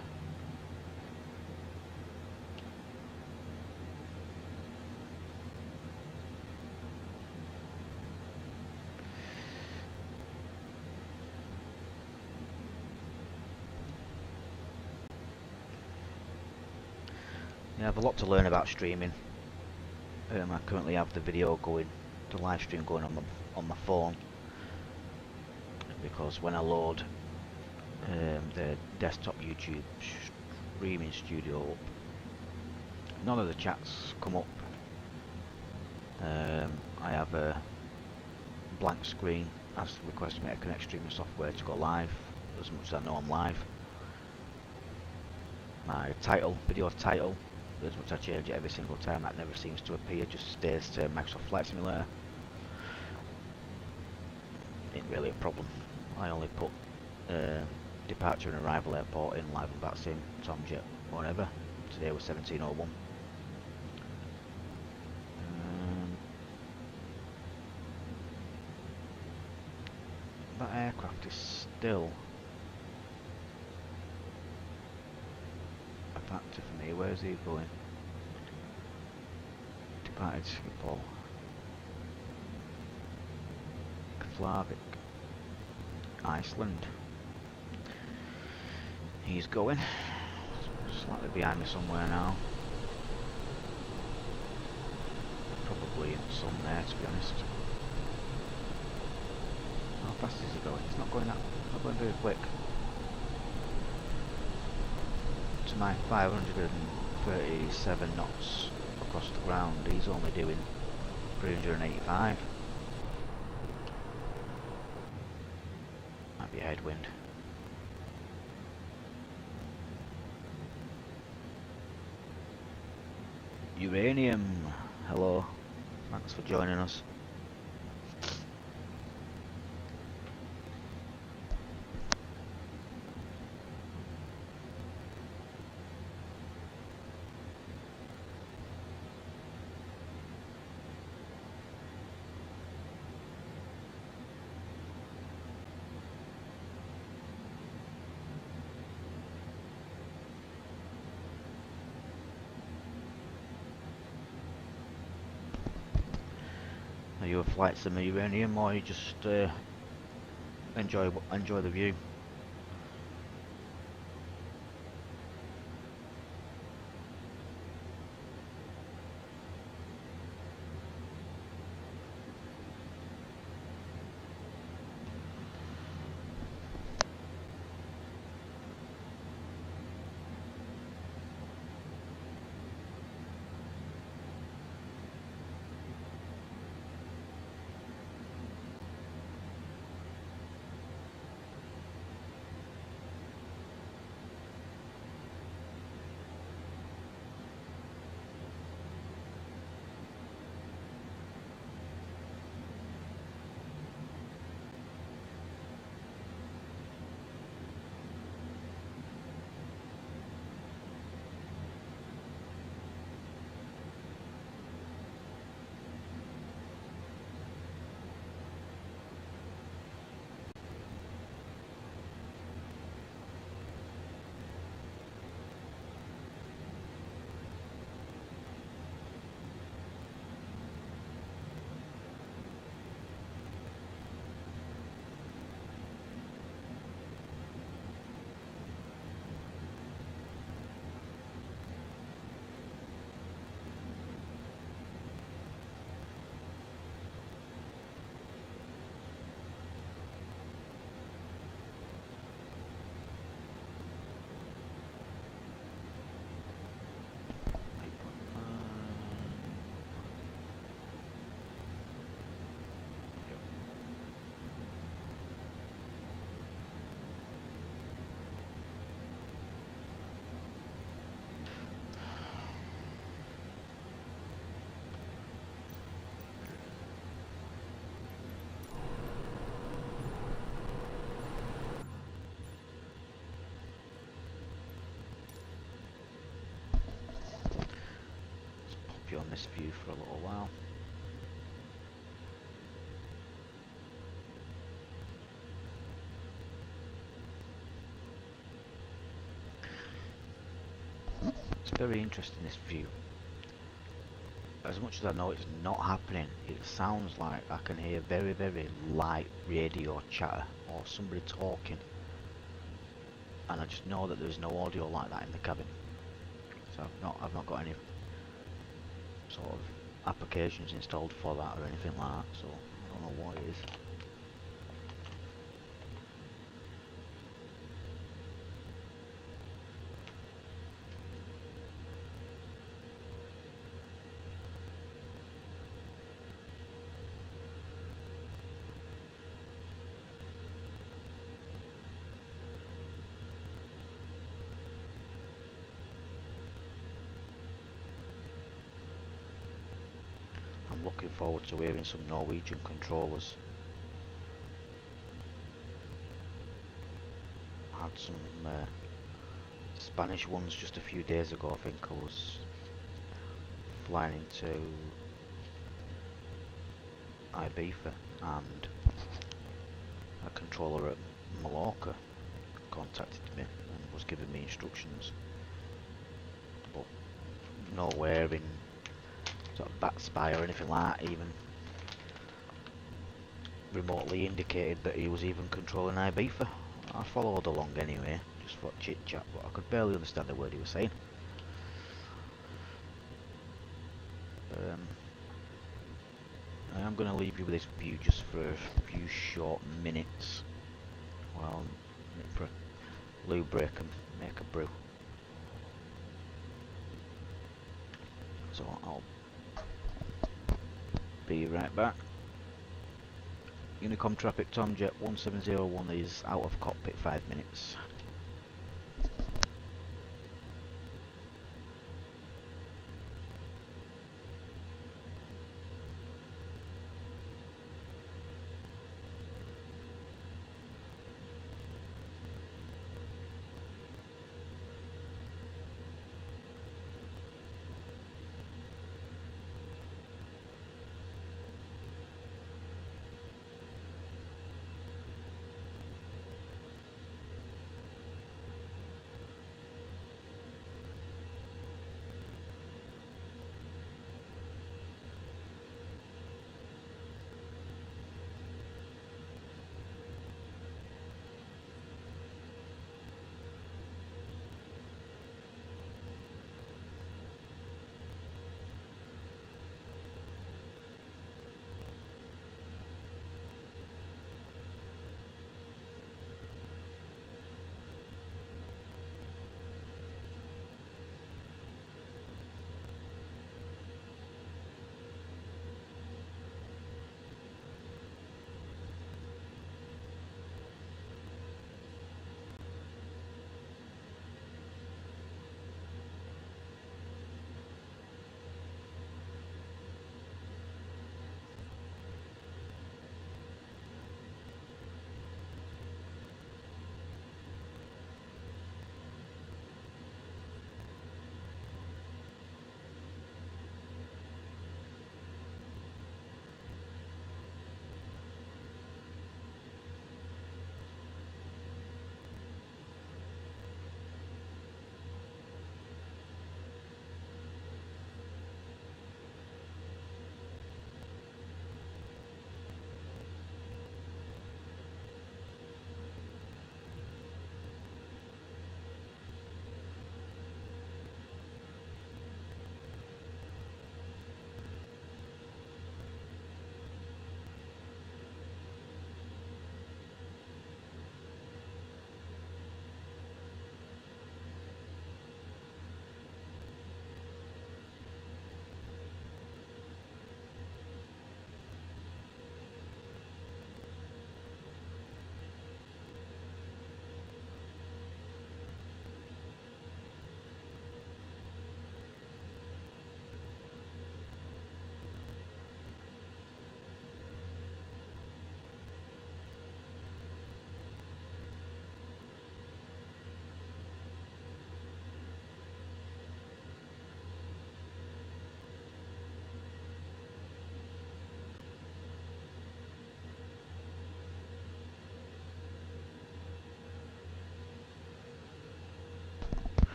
[SPEAKER 1] Yeah, I have a lot to learn about streaming. I currently have the video going, the live stream going on my phone, because when I load the desktop YouTube streaming studio up, none of the chats come up. I have a blank screen as requesting me to connect streaming software to go live, as much as I know I'm live. My title, video title, as much as I change it every single time, that never seems to appear, just stays to Microsoft Flight Simulator. Ain't really a problem. I only put departure and arrival airport in live and back sim, Tomjet, whatever. Today was 1701. That aircraft is still a factor for me. Where's he going? Departed Schiphol. Keflavik. Iceland. He's going. Slightly behind me somewhere now. Probably in some there, to be honest. How fast is he going? He's not going very quick. To my 537 knots across the ground, he's only doing 385. Might be a headwind. Uranium, hello. Thanks for joining us. Are you a flight sim uranium, or you just enjoy the view? keep you on this view for a little while. It's very interesting, this view. As much as I know it's not happening, it sounds like I can hear very, very light radio chatter or somebody talking, and I just know that there's no audio like that in the cabin. So I've not got any sort of applications installed for that or anything like that, so I don't know what it is. I'm looking forward to hearing some Norwegian controllers. I had some Spanish ones just a few days ago. I think I was flying into Ibiza, and a controller at Mallorca contacted me and was giving me instructions, but nowhere in sort of back spy or anything like that even remotely indicated that he was even controlling Ibiza. I followed along anyway, just for chit chat, but I could barely understand a word he was saying. I am going to leave you with this view just for a few short minutes while I nip for a loo break and make a brew. So I'll be right back. Unicom traffic, Tomjet 1701 is out of cockpit 5 minutes.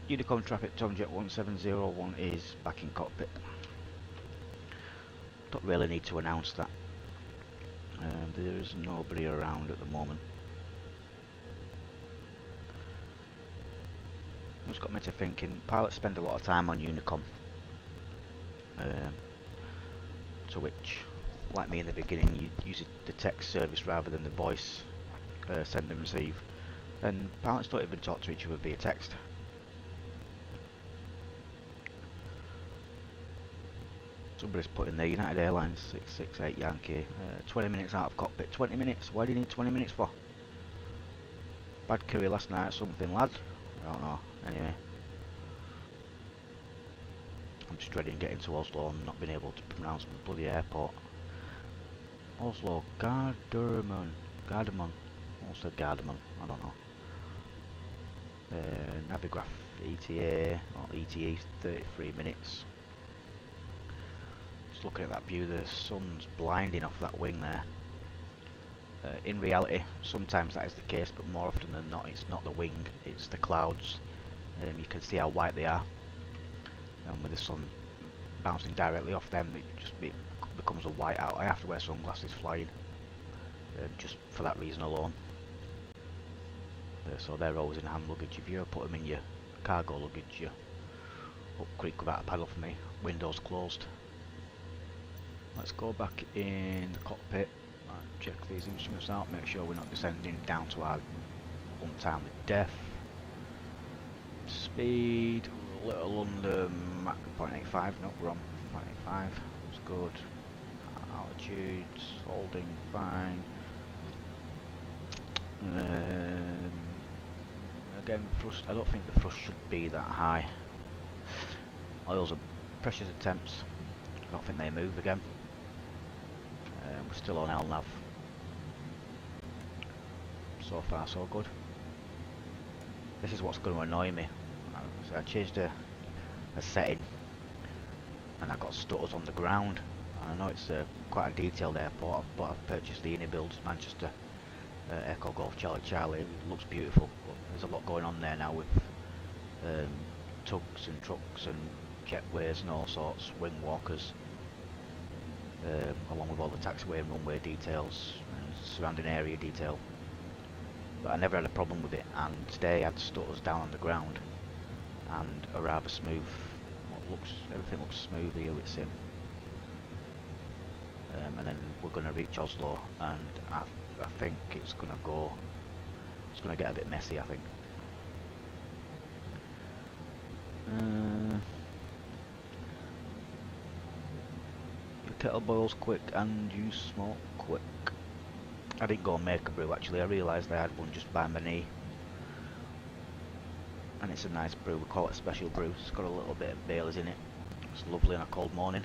[SPEAKER 1] Unicom traffic Tomjet 1701 is back in cockpit. Don't really need to announce that. There is nobody around at the moment. It's got me to thinking, pilots spend a lot of time on Unicom. To which, like me in the beginning, you use the text service rather than the voice send and receive. And pilots don't even talk to each other via text. Somebody's put in there, United Airlines 668 Yankee, 20 minutes out of cockpit. 20 minutes? Why do you need 20 minutes for? Bad curry last night, something lad? I don't know, anyway. I'm just dreading getting to Oslo and not being able to pronounce the bloody airport. Oslo, Gardermoen. Also Gardermoen, I don't know. Navigraph ETA, or ETA 33 minutes. Just looking at that view, the sun's blinding off that wing there. In reality, sometimes that is the case, but more often than not, it's not the wing, it's the clouds. You can see how white they are. And with the sun bouncing directly off them, it becomes a whiteout. I have to wear sunglasses flying, just for that reason alone. So they're always in hand luggage. If you ever put them in your cargo luggage, you up creek without a paddle for me. Windows closed. Let's go back in the cockpit and check these instruments out, make sure we're not descending down to our untimely death. Speed, little under Mach 0.85, no, we're on 0.85, that's good. Altitudes, holding fine. Again, thrust, I don't think the thrust should be that high. Oils and pressures and temps, I don't think they move again. We're still on LNAV. So far so good. This is what's going to annoy me. So I changed a setting and I got stutters on the ground. I know it's quite a detailed airport, but I've purchased the Builds Manchester Echo Golf Charlie Charlie. It looks beautiful, but there's a lot going on there now with tugs and trucks and jetways and all sorts, wing walkers, along with all the taxiway and runway details and surrounding area detail. But I never had a problem with it, and today I had stutters down on the ground and a rather smooth, everything looks smooth here with Sim. And then we're going to reach Oslo, and I think it's going to get a bit messy, I think. Your kettle boils quick and you smoke quick. I didn't go and make a brew actually, I realised I had one just by my knee. And it's a nice brew, we call it a special brew. It's got a little bit of Baileys in it. It's lovely on a cold morning.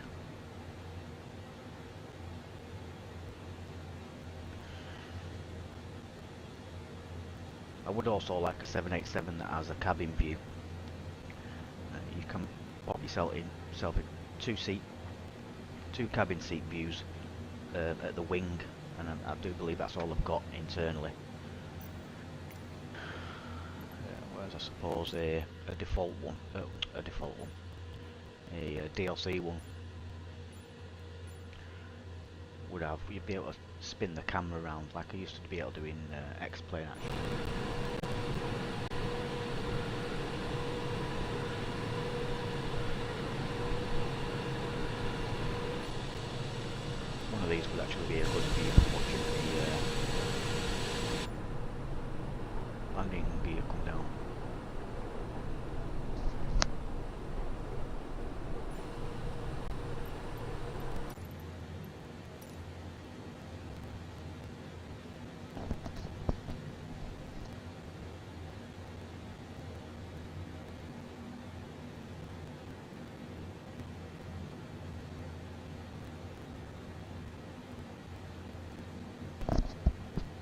[SPEAKER 1] I would also like a 787 that has a cabin view. You can pop yourself in two cabin seat views at the wing, and I do believe that's all I've got internally. Whereas I suppose a default one, a DLC one would have, you'd be able to spin the camera around like I used to be able to do in X-Plane actually. One of these would actually be a good view for watching the landing gear come down.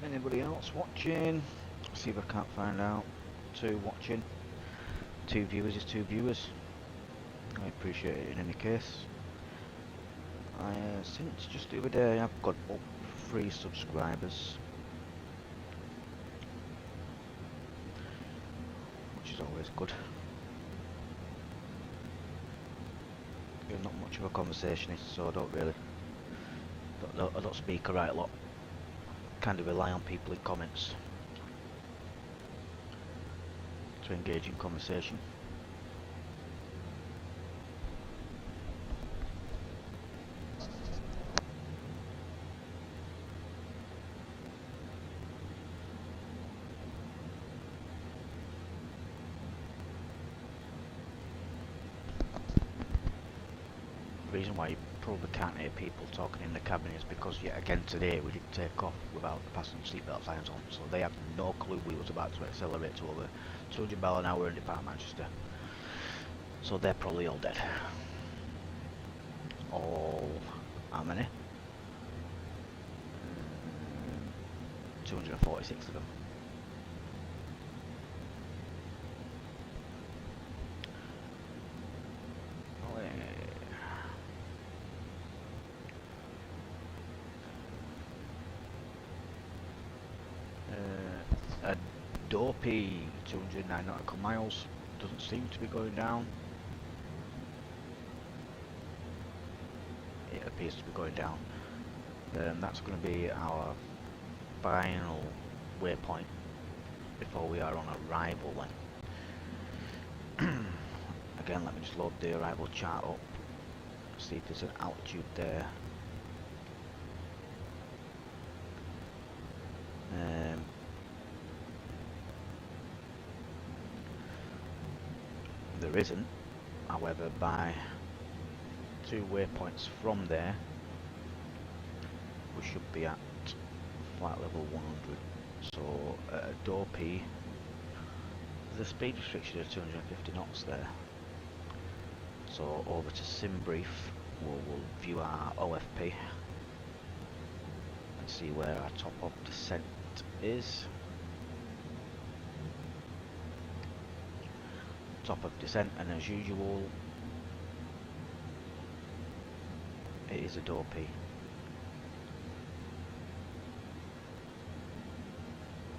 [SPEAKER 1] Anybody else watching? See if I can't find out. Two watching. Two viewers is two viewers. I appreciate it in any case. Since just the other day I've got up 3 subscribers, which is always good. You're not much of a conversationist, so I don't really, I don't speak a right lot. Kind of rely on people in comments to engage in conversation. The reason why you probably can't hear people talking in the cabin is because yet again today we didn't take off without the passenger seatbelt signs on, so they had no clue we was about to accelerate to over 200 miles an hour and depart Manchester. So they're probably all dead. All how many? 246 of them. A dopey 209 nautical miles doesn't seem to be going down. It appears to be going down. That's going to be our final waypoint before we are on arrival then. Again, let me just load the arrival chart up, see if there's an altitude there. There isn't, however, by 2 waypoints from there we should be at flight level 100. So at Dopey there's a speed restriction of 250 knots there. So over to Simbrief we'll view our OFP and see where our top of descent is. Top of descent, and as usual it is a Dopey.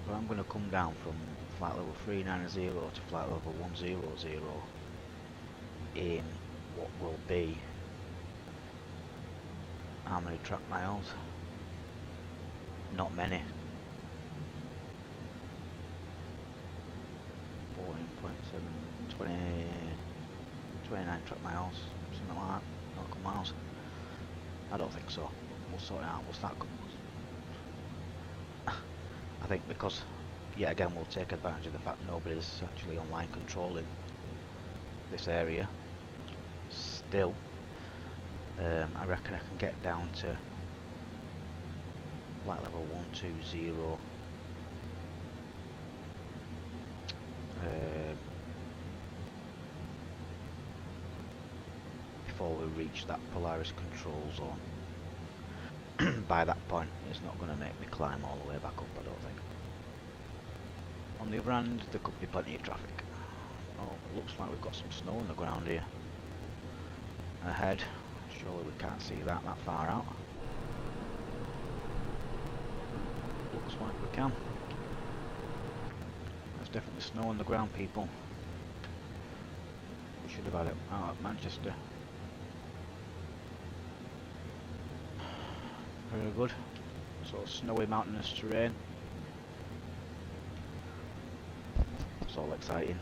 [SPEAKER 1] But I'm going to come down from flight level 390 to flight level 100 in what will be how many track miles? Not many. 14.7, 20, 29 track miles, something like that, nautical miles. I don't think so. We'll sort it out. We'll start. I think because, yet again, we'll take advantage of the fact nobody's actually online controlling this area. Still, I reckon I can get down to flight level 120 before we reach that Polaris control zone. By that point it's not going to make me climb all the way back up, I don't think. On the other hand, there could be plenty of traffic. Oh, looks like we've got some snow on the ground here ahead. Surely we can't see that far out. Looks like we can. There's definitely snow on the ground, people. We should have had it out at Manchester. Very good. So snowy mountainous terrain. It's all exciting.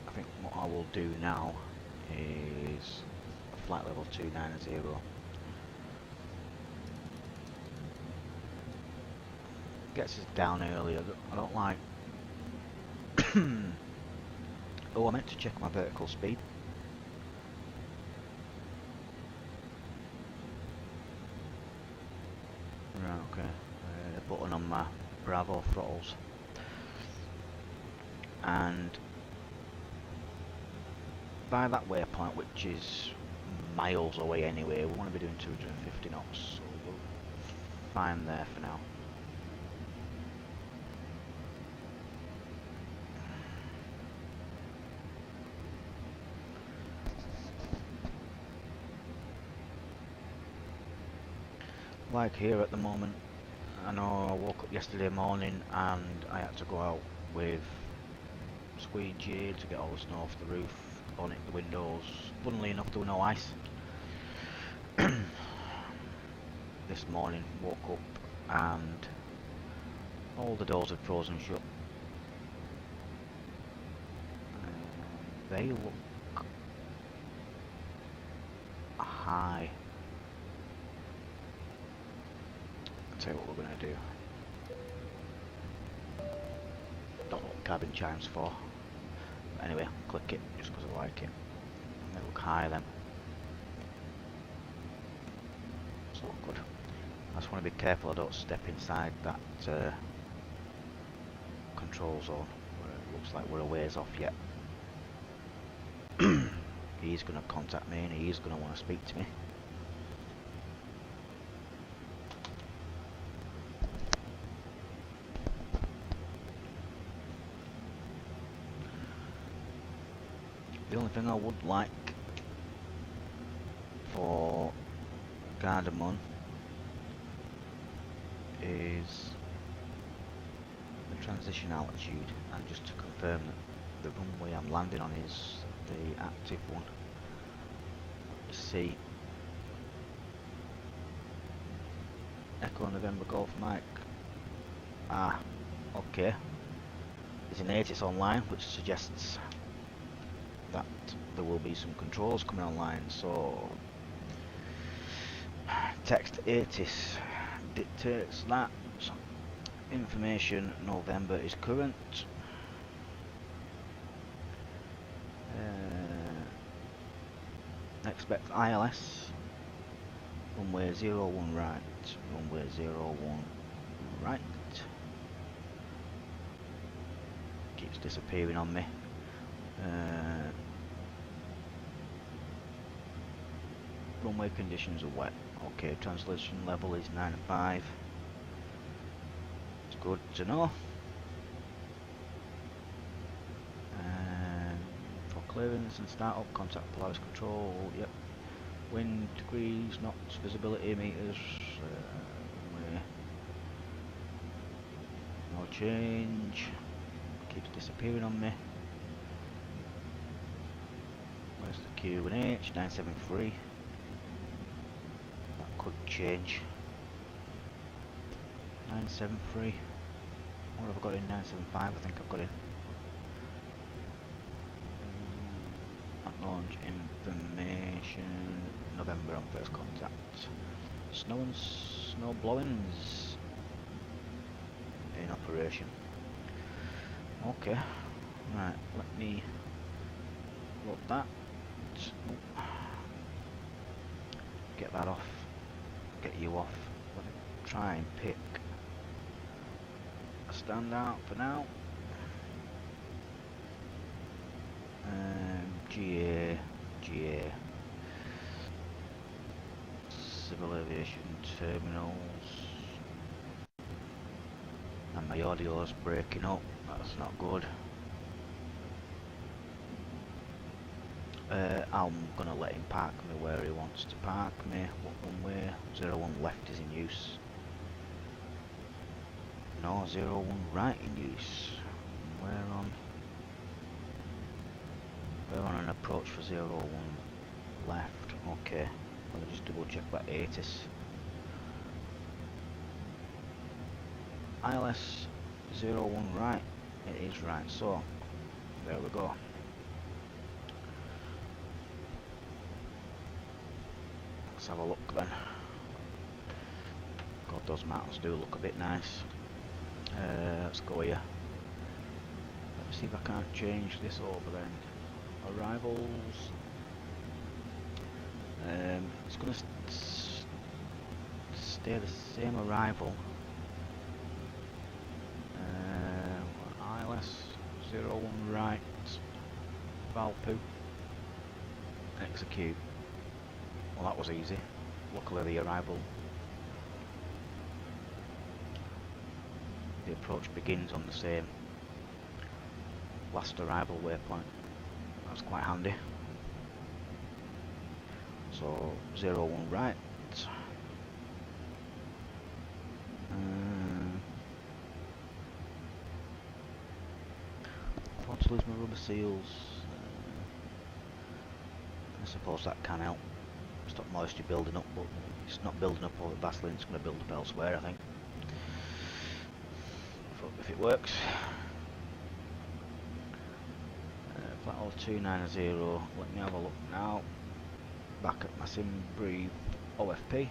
[SPEAKER 1] I think what I will do now is flight level 290. Gets us down earlier. I don't like. Oh, I meant to check my vertical speed. Right, okay. The button on my Bravo throttles. And by that waypoint, which is miles away anyway, we want to be doing 250 knots, so we'll find there for now. Like here at the moment, I know I woke up yesterday morning and I had to go out with squeegee to get all the snow off the roof, bonnet the windows. Funnily enough, there were no ice. This morning, woke up and all the doors had frozen shut. They look high. I'll tell you what we're going to do. Don't know what cabin chimes for. But anyway, click it just because I like it. And they look high then. It's not good. I just want to be careful I don't step inside that control zone where it looks like we're a ways off yet. He's going to contact me and he's going to want to speak to me. The only thing I would like for Gardermoen is the transition altitude, and just to confirm that the runway I'm landing on is the active one. C Echo November Golf Mike. Ah, okay. There's an ATIS online which suggests that there will be some controls coming online, so text ATIS dictates that information November is current. Expect ILS runway 01 right, runway 01 right. Keeps disappearing on me. Runway conditions are wet. Okay, translation level is 9.5. It's good to know. For clearance and start up, contact Polaris Control. Yep. Wind degrees, knots, visibility meters. No change. Keeps disappearing on me. Where's the Q and H? 973. That could change. 973. What have I got in 975? I think I've got in. Launch information. November on first contact. Snow and snow blowings in operation. Okay. Right, let me load that. Get that off. Get you off. Let me try and pick a standout for now. GA. Civil aviation terminals. And my audio's breaking up. That's not good. I'm gonna let him park me where he wants to park me. What runway? 01 left is in use. No, 01 right in use. We're on an approach for 01 left. Okay. Let me just double check that ATIS. ILS 01 right. It is right. So there we go. Let's have a look then. God, those mountains do look a bit nice. Let's go here. Let me see if I can't change this over then. Arrivals. It's going to stay the same arrival. ILS 01 right. Valpu. Execute. Well, that was easy. Luckily the arrival. The approach begins on the same last arrival waypoint. That's quite handy. So 01 right. lose my rubber seals. I suppose that can help stop moisture building up, but it's not building up over Vaseline, it's going to build up elsewhere, I think. If it works. Flat all 290, let me have a look now. Back at my sim brief OFP.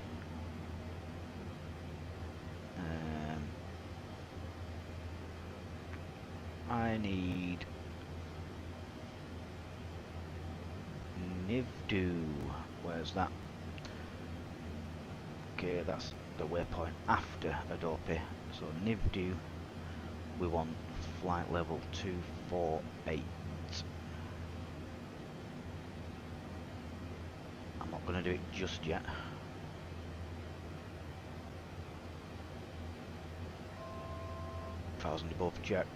[SPEAKER 1] I need NVIDIA. Where's that? Okay, that's the waypoint after Adobe. So NVIDIA, we want flight level 248. I'm not going to do it just yet. Thousand above check.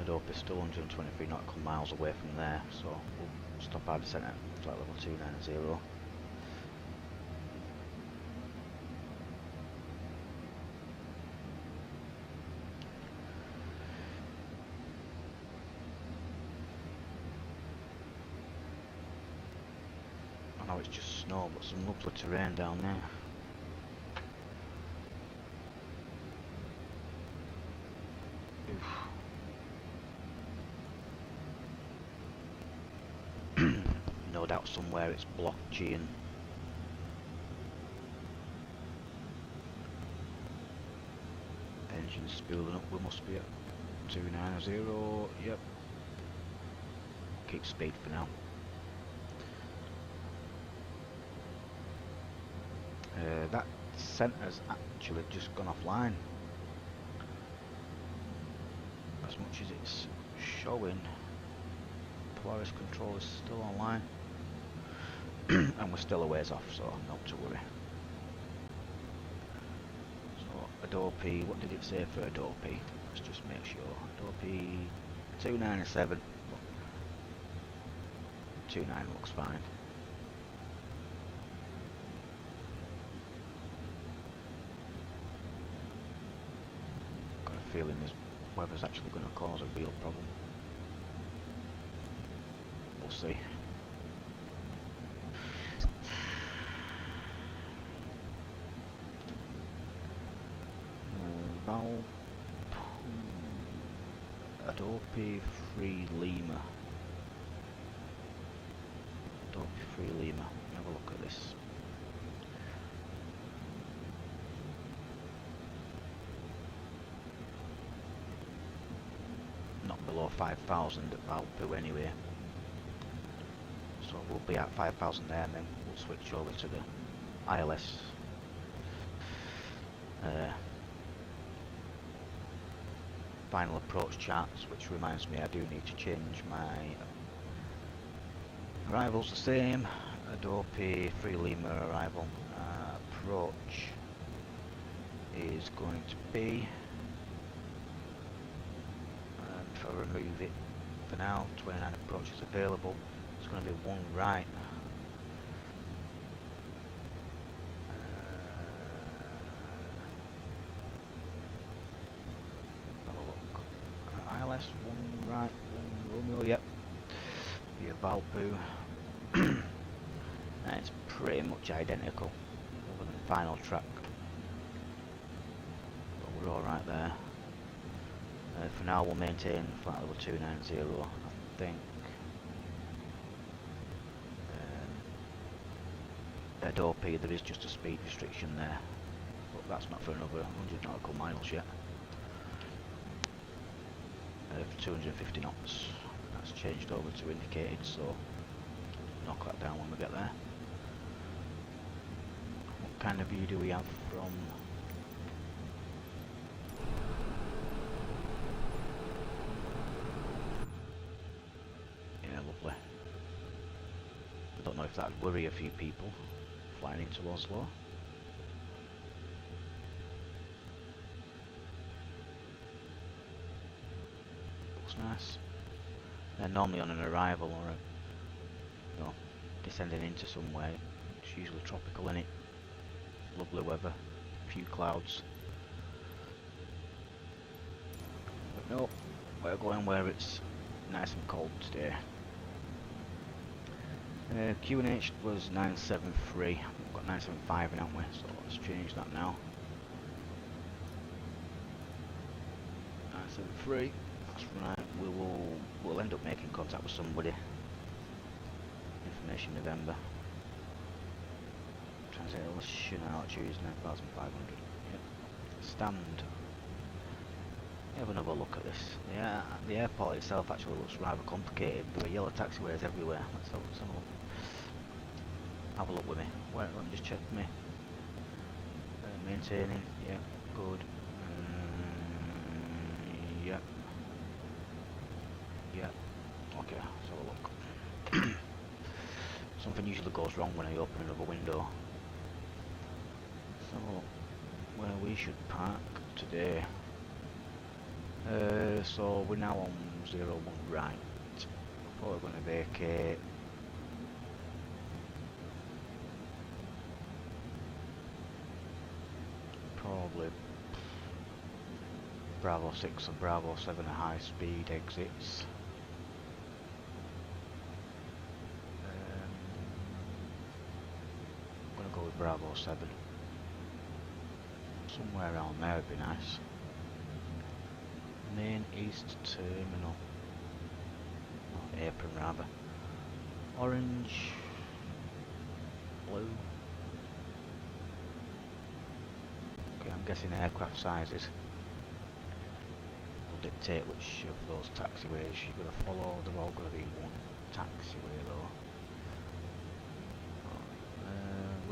[SPEAKER 1] Adobe is still 123 nautical miles away from there, so we'll stop our descent at flight level 290. I know it's just snow, but some lovely terrain down there. No doubt somewhere it's blotchy and engine's spooling up. We must be at 290. Yep. Keep speed for now. That centre's actually just gone offline. As much as it's showing, Polaris control is still online. And we're still a ways off, so not to worry. So Adobe, what did it say for Adobe? Let's just make sure. Adobe 297. 29 looks fine. Got a feeling this weather's actually going to cause a real problem. We'll see. Adobe Free Lima. Adobe Free Lima. Have a look at this. Not below 5,000 at Valpo anyway. So we'll be at 5,000 there, and then we'll switch over to the ILS. Final approach charts, which reminds me I do need to change my arrivals the same. Adobe Free Lima arrival approach is going to be, if I remove it for now, 29 approaches available. It's going to be one right. ILS, one right, one Romeo, yep. Via Valpo. And it's pretty much identical, other than final track. But we're alright there. For now we'll maintain flight level 290, I think. Adobe, there is just a speed restriction there, but that's not for another 100 nautical miles yet. For 250 knots, that's changed over to indicated, so knock that down when we get there. What kind of view do we have from? Yeah, lovely. I don't know if that'd worry a few people flying into Oslo. Looks nice. They're normally on an arrival or a, descending into somewhere. It's usually tropical, in it. Lovely weather, a few clouds. No, we're going where it's nice and cold today. QNH was 973. We've got 975 in, haven't we? So let's change that now. 973. That's right. We'll end up making contact with somebody. Information November. Translation altitude is 9,500. Yep. Stand. Have another look at this. Yeah, the airport itself actually looks rather complicated. There are yellow taxiways everywhere. Let's have a look. Have a look with me. Wait, let me just check me. Maintaining. Yeah, good. Yeah. Yeah. Okay, let's have a look. Something usually goes wrong when I open another window. So, where we should park today. So we're now on 01 right. Before we're going to vacate. Probably Bravo 6 and Bravo 7 are high speed exits. I'm going to go with Bravo 7. Somewhere around there would be nice. Main East Terminal. Oh, apron rather. Orange. Blue. Okay, I'm guessing aircraft sizes will dictate which of those taxiways you're going to follow. They're all going to be one taxiway though.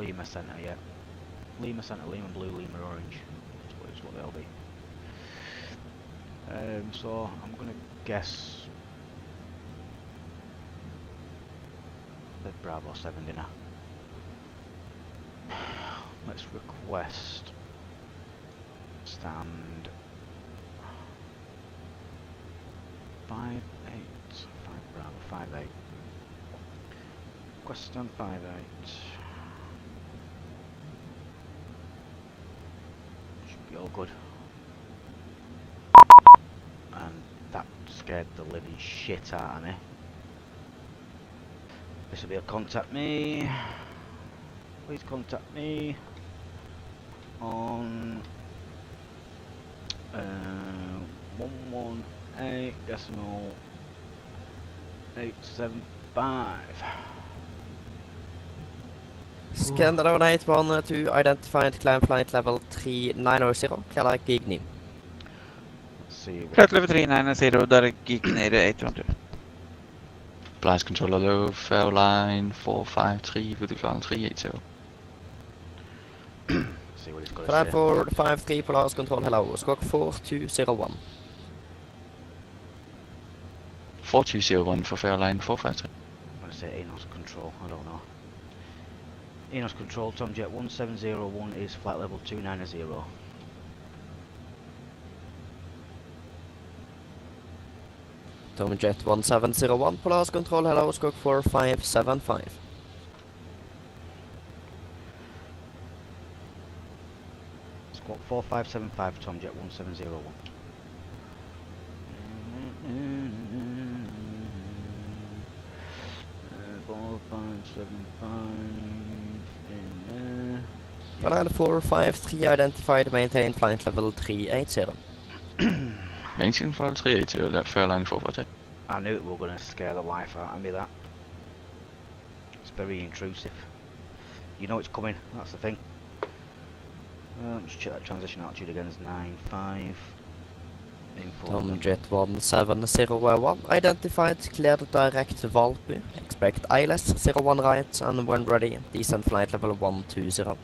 [SPEAKER 1] Lima Centre, yeah. Lima Centre, Lima Blue, Lima Orange. That's what they'll be. So I'm going to guess the Bravo 7 dinner. Let's request stand 5-8, 5 Bravo 5-8. Request stand 5-8. Should be all good. And that scared the living shit out of me. This will be a contact me. Please contact me on 118.875.
[SPEAKER 6] Scan Drone 81 to identified climb flight level 3900, clear like Gigni.
[SPEAKER 1] See what
[SPEAKER 7] Flight level 390, där gick ner i 800.
[SPEAKER 8] Blast controller low, Fairline 453 with the final 380.
[SPEAKER 1] see what he's got to
[SPEAKER 6] Flight
[SPEAKER 1] say.
[SPEAKER 6] 453 Polaris control, hello, squawk 4201.
[SPEAKER 8] 4201 for Fairline 453.
[SPEAKER 1] I'm going to say Enos control, I don't know. Enos control, Tomjet 1701 is flight level 290.
[SPEAKER 6] Tomjet 1701 Polaris control, hello, squawk 4575.
[SPEAKER 1] Squawk 4575, Tomjet 1701.
[SPEAKER 6] Flight 453 identified, maintain flight level 380.
[SPEAKER 8] Maintain flight 380, that Fairline 453.
[SPEAKER 1] I knew it were going to scare the life out of me, that. It's very intrusive. You know it's coming, that's the thing. Let's check that transition altitude again, it's 9.5.
[SPEAKER 6] Tomjet 1701 identified, cleared direct to Valby. Expect ILS 01 right, and when ready, descend flight level 120.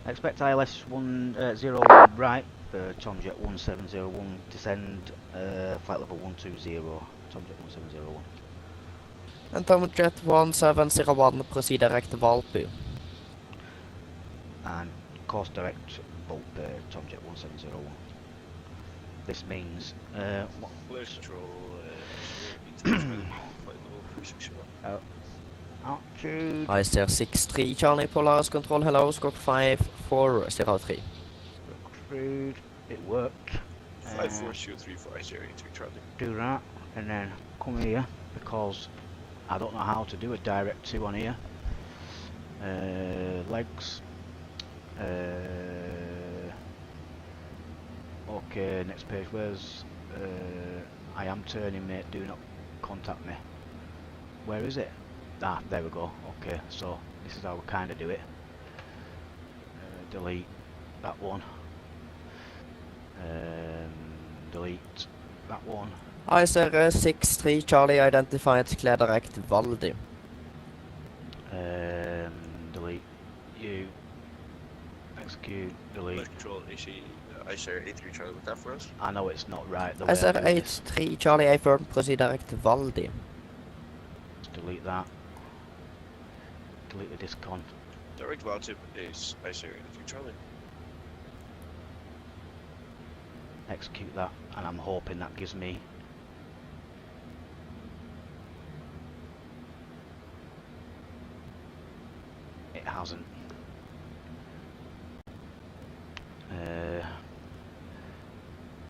[SPEAKER 1] Expect ILS 01 right for Tomjet 1701, descend flight level 120, Tomjet 1701.
[SPEAKER 6] And Tomjet 1701 proceed direct to Valby.
[SPEAKER 1] And course direct Valby, Tomjet 1701. This means altitude.
[SPEAKER 6] ICR 63 Charlie Polaris control, hello, squawk 5403.
[SPEAKER 1] Crude. it worked.
[SPEAKER 9] 5423 for Ice-Area 3 Charlie.
[SPEAKER 1] Do that, and then come here, because I don't know how to do a direct 2 on here. Legs. Okay, next page. Where's I am turning, mate, do not contact me. Where is it? Ah, there we go. Okay, so this is how we kind of do it. Delete that one. Delete that one.
[SPEAKER 6] Ice-Area 6-3 Charlie identified clear direct Valdi.
[SPEAKER 1] Delete you. Execute. Delete.
[SPEAKER 9] Let's control Ice-Area 3 Charlie with that for us.
[SPEAKER 1] I know it's not right the way I
[SPEAKER 6] Ice-Area
[SPEAKER 1] do this.
[SPEAKER 6] 8-3 Charlie affirm proceed direct Valdi.
[SPEAKER 1] Delete that. Delete the discon.
[SPEAKER 9] Direct Valdi is Ice-Area 3 Charlie.
[SPEAKER 1] Execute that, and I'm hoping that gives me it hasn't.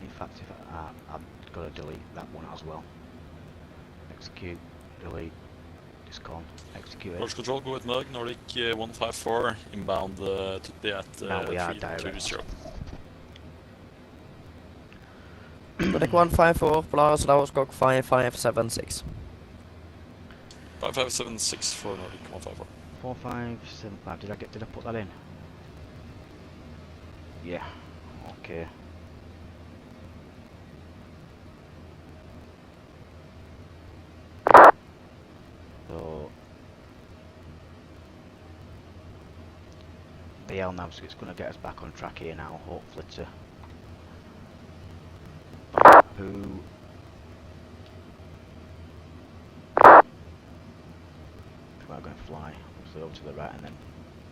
[SPEAKER 1] In fact, if I've got to delete that one as well. Execute, delete, discon, execute it.
[SPEAKER 10] Launch control, go with Merg, Nordic 154, inbound to be at
[SPEAKER 1] Now we are direct.
[SPEAKER 10] 320.
[SPEAKER 6] Nordic 154 Polaris Lauerskog 5576.
[SPEAKER 10] 5576 for Nordic 154.
[SPEAKER 1] 4575. Did I put that in? Yeah. Okay. So the LNAV's it's going to get us back on track here now, hopefully to who we're going to fly obviously over to the right and then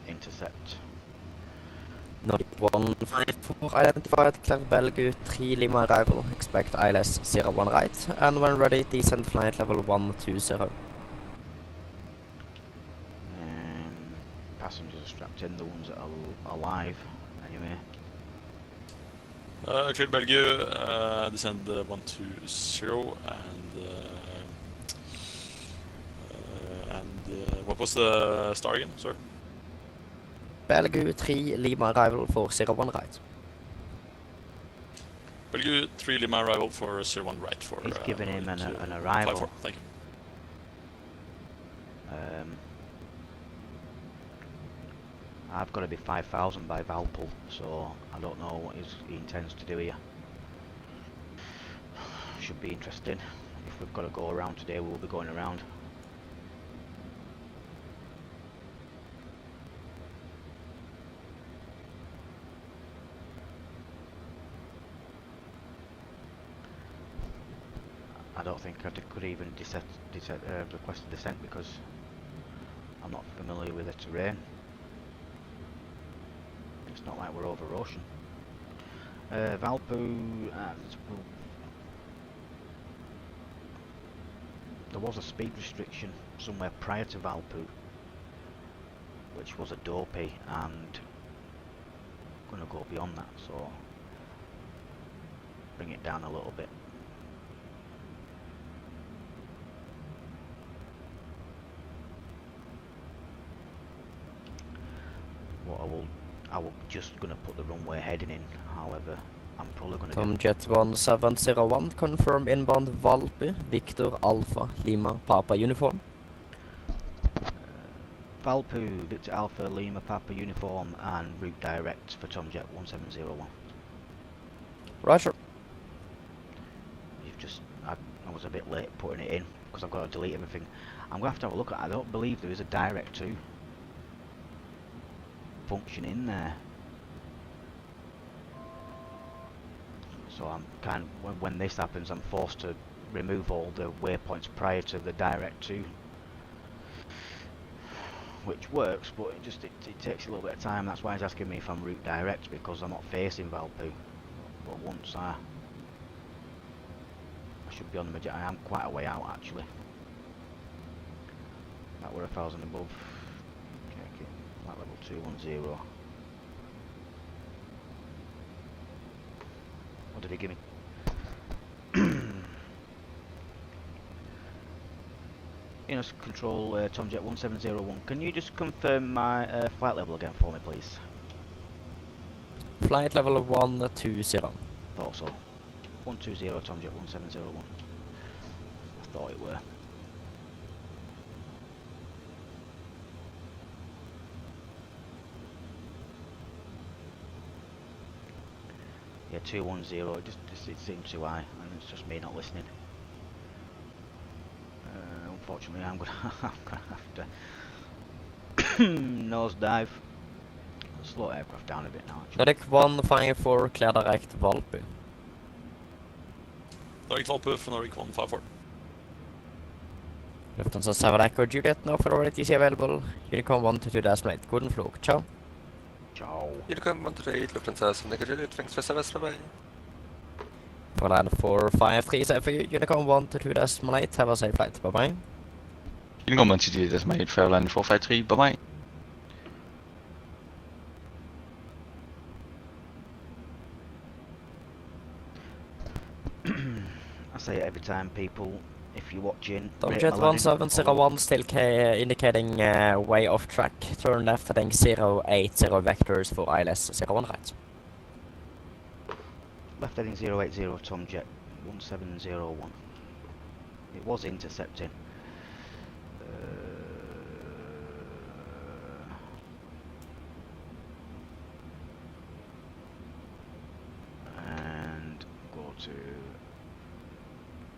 [SPEAKER 1] intercept.
[SPEAKER 6] Nordic 154 identified clear Belgu 3 Lima arrival. Expect ILS 01 right, and when ready descend flight level 120.
[SPEAKER 1] Passengers are strapped in, the ones that are alive anyway.
[SPEAKER 10] Clear Belgium, descend 120, and what was the star again? Sorry.
[SPEAKER 6] Belgu 3 Lima arrival for 01 right.
[SPEAKER 10] Belgium 3 Lima arrival for 01 right for.
[SPEAKER 1] He's giving him an arrival.
[SPEAKER 10] Thank you.
[SPEAKER 1] I've got to be 5,000 by Valpo, so I don't know what he intends to do here. Should be interesting. If we've got to go around today, we'll be going around. I don't think I could even request a descent because I'm not familiar with the terrain. It's not like we're over ocean. Valpo, there was a speed restriction somewhere prior to Valpo, which was a dopey, and I'm going to go beyond that, so bring it down a little bit. What I will just going to put the runway heading in, however, I'm probably going to
[SPEAKER 6] Tom Jet 1701, confirm inbound Valpo, Victor Alpha, Lima, Papa Uniform.
[SPEAKER 1] Valpo, Victor Alpha, Lima, Papa Uniform, and route direct for Tom Jet 1701.
[SPEAKER 6] Roger.
[SPEAKER 1] You've just, I was a bit late putting it in, because I've got to delete everything. I'm going to have a look at it. I don't believe there is a direct to function in there. So I'm kind of, when this happens, I'm forced to remove all the waypoints prior to the direct to, which works, but it takes a little bit of time. That's why he's asking me if I'm route direct, because I'm not facing Valpo. But once I should be on the Majestic. I am quite a way out actually. That were 1,000 above. Okay, flight level 210. What did he give me? Inus Control Tomjet 1701. Can you just confirm my flight level again for me, please?
[SPEAKER 6] Flight level 120.
[SPEAKER 1] Thought so. 120 Tomjet 1701. I thought it were. Yeah, 210. It seems too high, and it's just me not listening. Unfortunately, I'm gonna have to nosedive. Slow aircraft down a bit now. Actually.
[SPEAKER 6] Nordic 154, clear direct Valby.
[SPEAKER 10] Nordic Valby for Nordic 154.
[SPEAKER 6] Lufthansa 7 Echo Juliet, no further ATC available. Unicom 122.8, guten Flug, ciao.
[SPEAKER 1] Ciao.
[SPEAKER 11] Unicom 128, Lufthansa 7 Echo Juliet, thanks for service, bye bye.
[SPEAKER 6] For line 453, for you, Unicom 122.8, have a safe flight, bye bye.
[SPEAKER 8] Unicom 128, Fairline 453, bye bye.
[SPEAKER 1] I say it every time, people. If you're watching,
[SPEAKER 6] Tomjet 1701 still indicating way off track. Turn left heading 080 vectors for ILS 01 right.
[SPEAKER 1] Left heading 080 Tomjet 1701. It was intercepting. And go to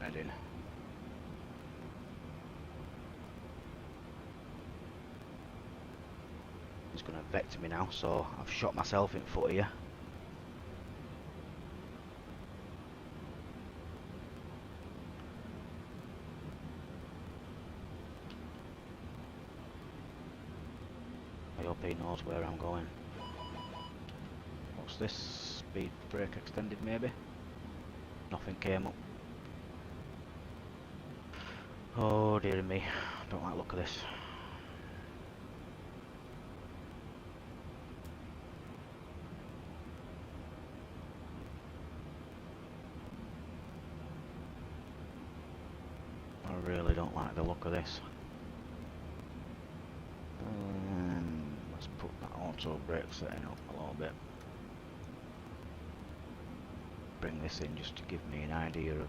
[SPEAKER 1] heading. It's going to vector me now, so I've shot myself in foot here. I hope he knows where I'm going. What's this? Speed brake extended maybe? Nothing came up. Oh dear me, don't like the look of this. I really don't like the look of this. Let's put that auto brake setting up a little bit. Bring this in just to give me an idea of.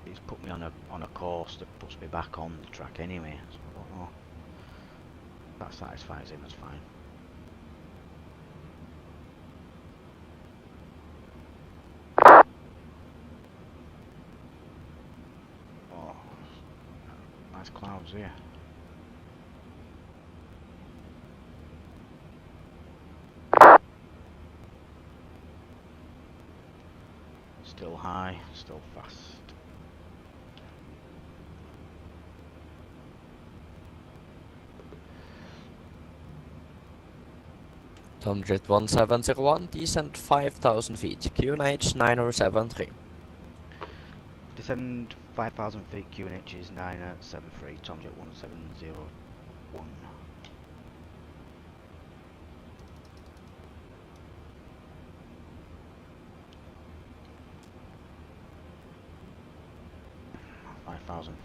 [SPEAKER 1] He's put me on a course that puts me back on the track anyway, so I don't know. If that satisfies him, that's fine. Oh, nice clouds here. Still high, still fast.
[SPEAKER 6] Tomjet 1701, descent 5,000 feet, QNH 9073.
[SPEAKER 1] Descend 5,000 feet, QNH is 973, Tomjet 1701.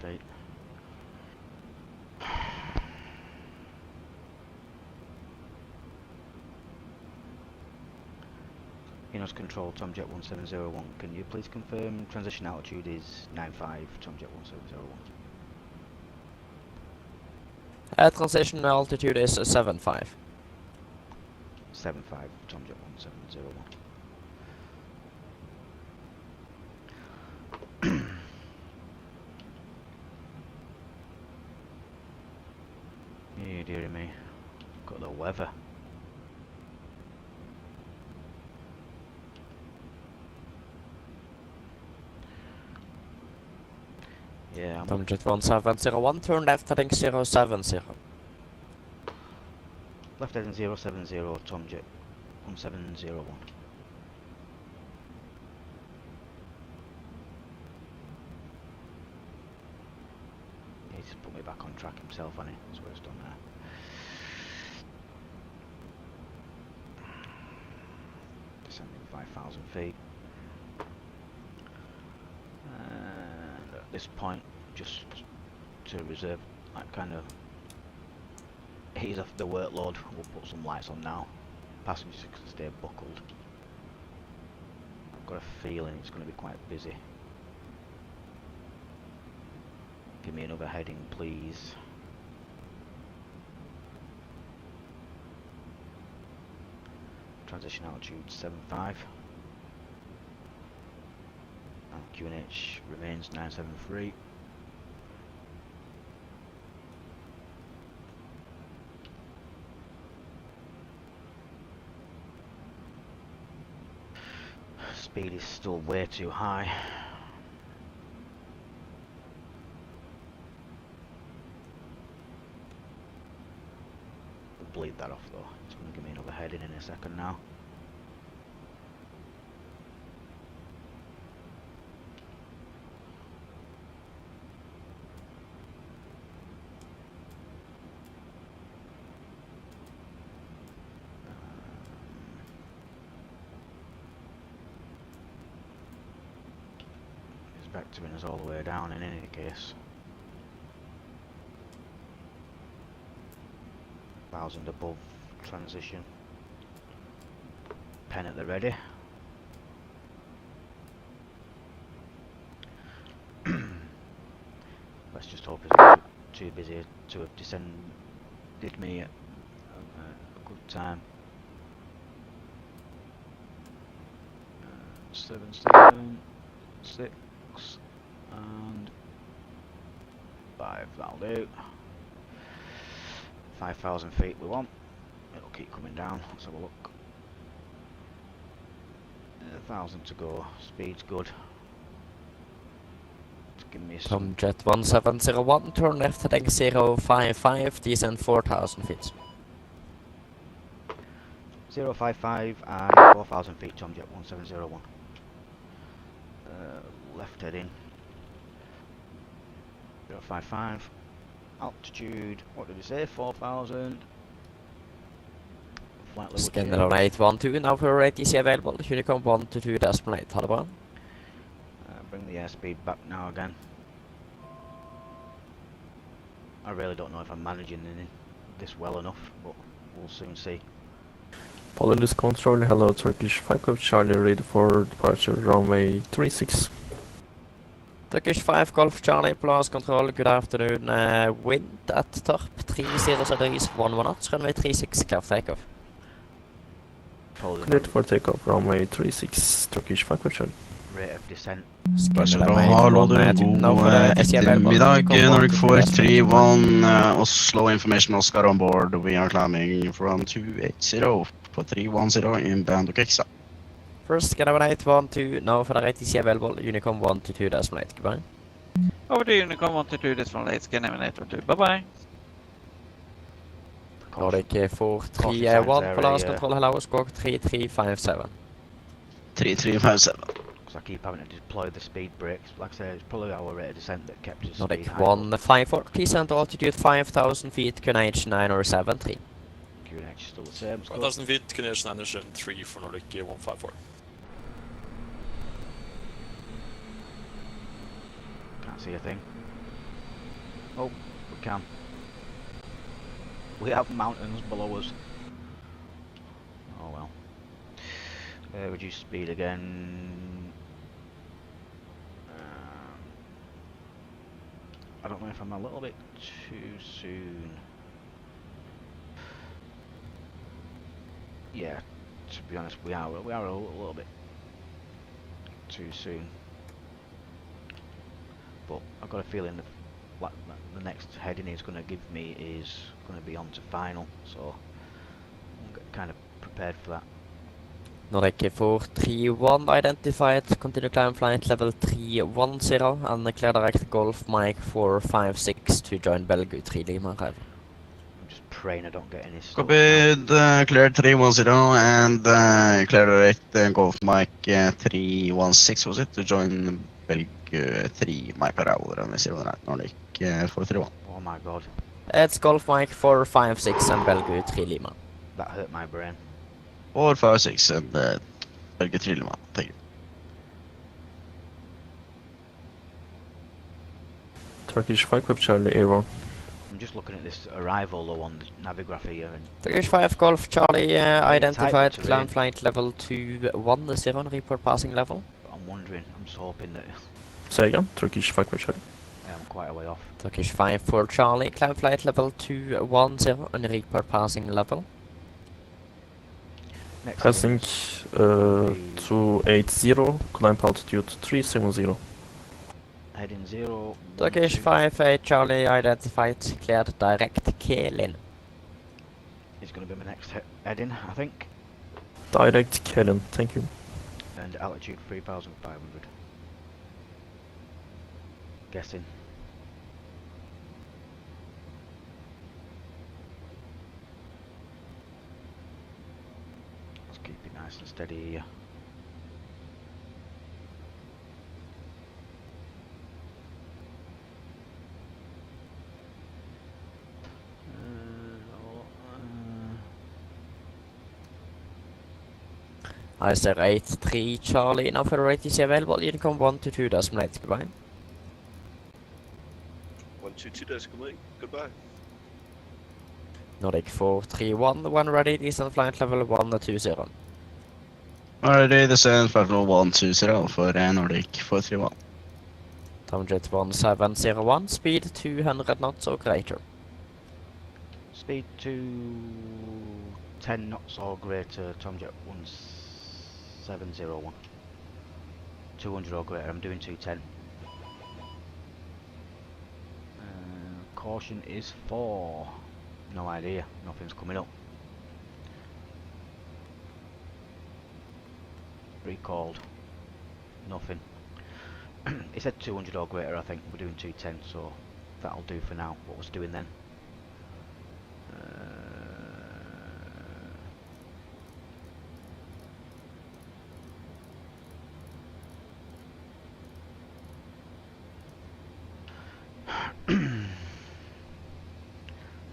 [SPEAKER 1] feet. Inus Control, Tomjet 1701. Can you please confirm transition altitude is 95, Tomjet 1701?
[SPEAKER 6] Transition altitude is 75.
[SPEAKER 1] 75, Tomjet 1701. Yeah, dearie me. Got the weather. Yeah,
[SPEAKER 6] Tomjet 1701, turn left heading 070.
[SPEAKER 1] left heading 070, Tomjet 1701. He's put me back on track himself, hasn't he? That's what he's done there. descending 5,000 feet. And at this point, just to reserve that kind of ease off the workload, we'll put some lights on now. Passengers can stay buckled. I've got a feeling it's going to be quite busy. Give me another heading, please. Transition altitude 75. And QNH remains 973. Speed is still way too high. We'll bleed that off though. It's going to give me another heading in a second now. Vectoring is all the way down in any case. 1,000 above transition. Pen at the ready. Let's just hope it's not too busy to have descended me at a good time. 7, 7, 6. And 5, that'll do. 5,000 feet we want. It'll keep coming down. Let's have a look. 1,000 to go. Speed's good. Just give me some.
[SPEAKER 6] Jet 1701, turn left heading 055, descend 4,000 feet.
[SPEAKER 1] 055 and 4,000 feet, Tomjet 1701. Left heading 055. Altitude, what did we say? 4,000. Flight level
[SPEAKER 6] Scanner 812, now for ATC available. Unicom 122.8, ha det bra.
[SPEAKER 1] Bring the airspeed back now again. I really don't know if I'm managing this well enough, but we'll soon see.
[SPEAKER 3] Police control, hello Turkish 5 Golf Charlie, ready for departure runway 36.
[SPEAKER 6] Turkish 5 Golf Charlie, plus control, good afternoon. Wind at top, 30 degrees, 1 knots, runway 36, clear for takeoff.
[SPEAKER 3] Cleared for takeoff, runway 36, Turkish 5 Golf Charlie.
[SPEAKER 1] Rate of descent.
[SPEAKER 8] Hallo, du. God ettermiddag. Nordic 431 Oslo information Oscar on board. We are climbing from 280 for 310 inbound to Keksa.
[SPEAKER 6] First, scanner 812, now for the ATC available. Unicom 122.8, goodbye.
[SPEAKER 7] Over to Unicom 122.8, scanner 812, bye bye.
[SPEAKER 6] Nordic 431, plus control, hello, squawk 3357.
[SPEAKER 8] 3357.
[SPEAKER 1] I keep having to deploy the speed brakes. Like I said, it's probably our rate of descent that kept us
[SPEAKER 6] Nordic
[SPEAKER 1] speed high.
[SPEAKER 6] 154, please enter altitude 5,000 feet, QNH 9073.
[SPEAKER 1] QNH still the same.
[SPEAKER 10] 1,000 feet, QNH 973 for Nordic 154.
[SPEAKER 1] Can't see a thing. Oh, we can. We have mountains below us. Oh well. Reduce speed again. I don't know if I'm a little bit too soon. Yeah, to be honest, we are a little bit too soon. But I've got a feeling that what the next heading is going to give me is going to be on to final, so I'm kind of prepared for that.
[SPEAKER 6] Nordic 431 identified, continue climb flight level 310 and clear direct Golf Mike 456 to join Belgu 3 Lima arrival.
[SPEAKER 1] I'm just praying I don't get any stuff.
[SPEAKER 8] Copied, cleared 310 and clear direct Golf Mike 316 was it to join Belgu 3 Mike per hour and 09 Nordic 431.
[SPEAKER 1] Oh my god.
[SPEAKER 6] It's Golf Mike 456 and Belgu 3 Lima.
[SPEAKER 1] That hurt my brain.
[SPEAKER 8] 456 and Target Trillman, thank you.
[SPEAKER 3] Turkish 5 Quip Charlie Airborne.
[SPEAKER 1] I'm just looking at this arrival though on the navigraph here, and
[SPEAKER 6] Turkish 5 Golf Charlie identified
[SPEAKER 1] type of
[SPEAKER 6] climb
[SPEAKER 1] terrain.
[SPEAKER 6] flight level 210 and report passing level.
[SPEAKER 1] I'm wondering, I'm just hoping that
[SPEAKER 3] Say again, Turkish 5 Quip Charlie.
[SPEAKER 1] I'm quite a way off.
[SPEAKER 6] Turkish 5 for Charlie, climb flight level 210 and report passing level.
[SPEAKER 1] Next
[SPEAKER 3] Passing
[SPEAKER 1] heading
[SPEAKER 3] 280, climb altitude 370.
[SPEAKER 1] heading 0.
[SPEAKER 6] Turkish 5 Charlie identified, cleared direct Kelin.
[SPEAKER 1] It's going to be my next heading, I think.
[SPEAKER 3] Direct Kellen, thank you.
[SPEAKER 1] And altitude 3,500. Guessing. Let's keep it nice and steady here.
[SPEAKER 6] ISR 83 Charlie, now for ATC available, Unicom 122 decimal 8, goodbye.
[SPEAKER 9] 122 decimal 8, goodbye.
[SPEAKER 6] Nordic 431, when ready, descent flight level 120.
[SPEAKER 8] Alrighty, descend flight level 120 for Nordic 431.
[SPEAKER 6] Tomjet 1701, speed 200 knots or greater.
[SPEAKER 1] Speed to 10 knots or greater, Tomjet 1701. 200 or greater, I'm doing 210. Caution is 4. No idea, nothing's coming up. Recalled. Nothing. It said 200 or greater, I think. We're doing 210, so that'll do for now. What was doing then?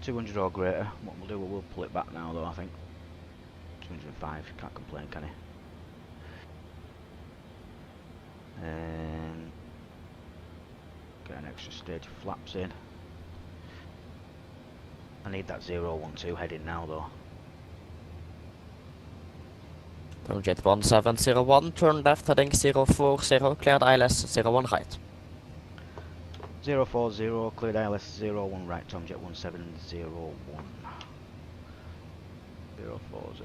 [SPEAKER 1] 200 or greater. What we'll do, we'll pull it back now though, I think. 205, can't complain, can he? And get an extra stage of flaps in. I need that 012 heading now though.
[SPEAKER 6] Tomjet 1701, turn left heading 040, cleared ILS 01 right.
[SPEAKER 1] 040, cleared ILS 01 right, Tomjet 1701. 040.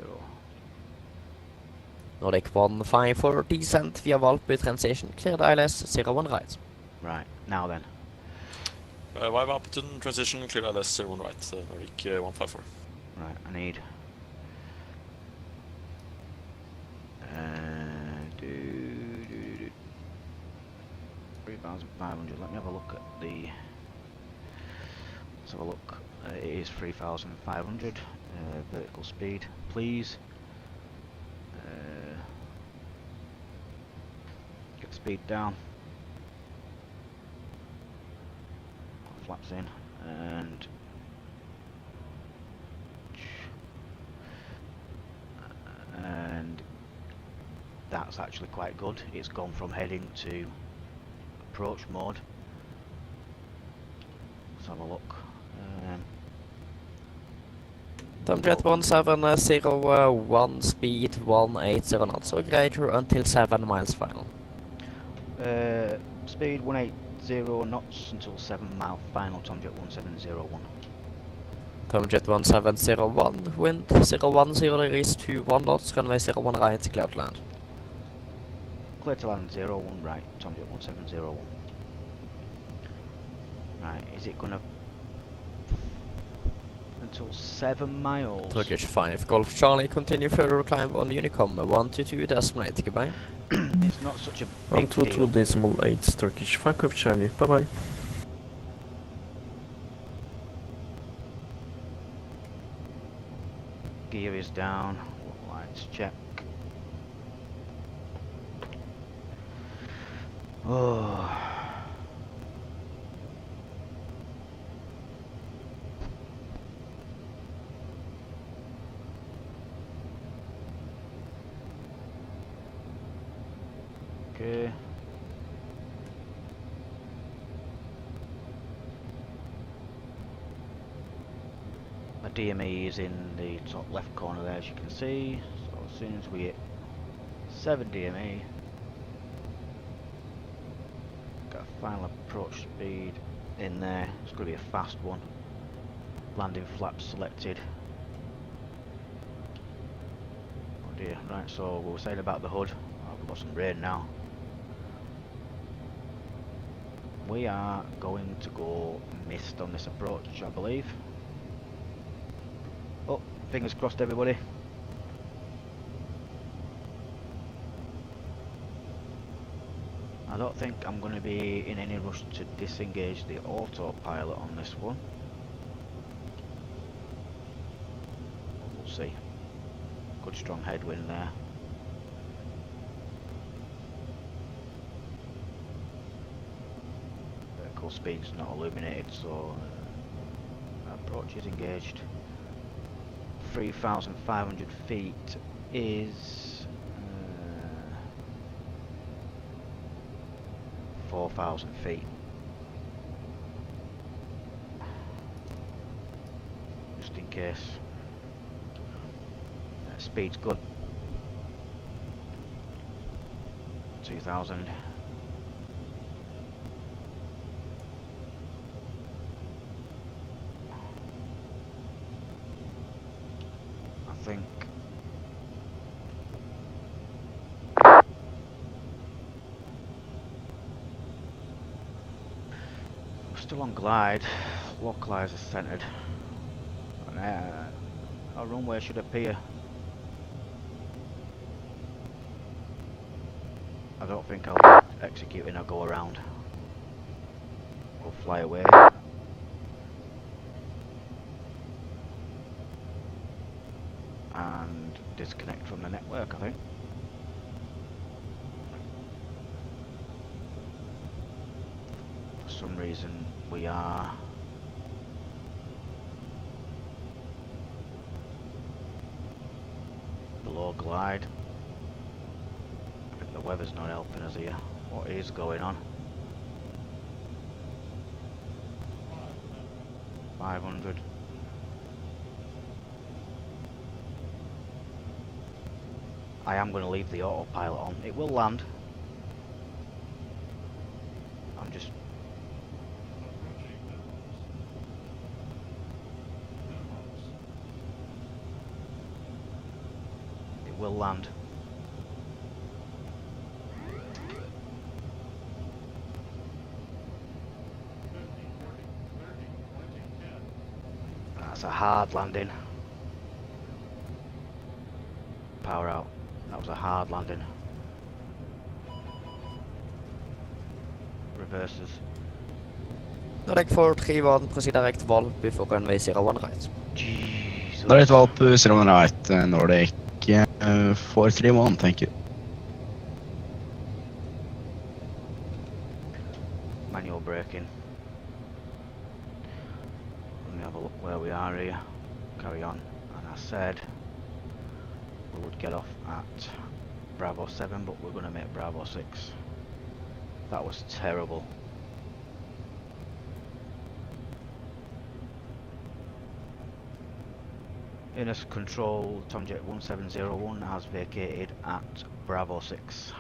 [SPEAKER 6] Nordic 154, descent via Valby transition, cleared ILS 01 right.
[SPEAKER 1] Right, now then.
[SPEAKER 10] Vibe up to transition, clear LS 01 right, Nordic 154.
[SPEAKER 1] Right, I need... 3,500, let me have a look at the... Let's have a look. It is 3,500, vertical speed, please. Get speed down. Flaps in, and that's actually quite good. It's gone from heading to approach mode. Let's have a look.
[SPEAKER 6] Tomjet 1701, speed 180 knots or greater until 7 miles final.
[SPEAKER 1] Speed 180 knots until 7 mile final, Tomjet 1701.
[SPEAKER 6] Tomjet 1701, wind 010 degrees to 1 knots, runway 01 right, clear to land.
[SPEAKER 1] Clear to land 01 right, Tomjet 1701. Right, is it gonna... until 7 miles?
[SPEAKER 6] Turkish 5, Golf Charlie, continue further climb on Unicom 122 decimal 8, goodbye.
[SPEAKER 1] It's not such a big
[SPEAKER 3] 122
[SPEAKER 1] deal.
[SPEAKER 3] decimal 8, Turkish 5 Quip Charlie, bye bye.
[SPEAKER 1] Gear is down, lights check. Oh. Okay. My DME is in the top left corner there, as you can see. So as soon as we hit 7 DME, got a final approach speed in there. It's going to be a fast one. Landing flaps selected. Oh dear. Right, so we were saying about the hood. Oh, we've got some rain now. We are going to go mist on this approach, I believe. Oh, fingers crossed, everybody. I don't think I'm going to be in any rush to disengage the autopilot on this one. We'll see. Good strong headwind there. Vertical speed's not illuminated, so approach is engaged. 3,500 feet is 4,000 feet. Just in case. Speed's good. 2,000. I think we're still on glide. Localizer centered. And, our runway should appear. I don't think I'll be executing a go around. We'll fly away. And disconnect from the network, I think. For some reason we are below glide. I think the weather's not helping us here. What is going on? 500. I am going to leave the autopilot on. It will land. I'm just... It will land. That's a hard landing. Power out. That was a hard landing. Reverses.
[SPEAKER 6] Nordic 431, proceed direct Volp before runway 01 right.
[SPEAKER 1] Jesus.
[SPEAKER 8] Direct Volp 01 right, Nordic 431, thank you.
[SPEAKER 1] Manual braking. Let me have a look where we are here. Carry on. And I said we would get off at Bravo 7, but we're going to make Bravo 6. That was terrible. Inner control, Tomjet 1701 has vacated at Bravo 6.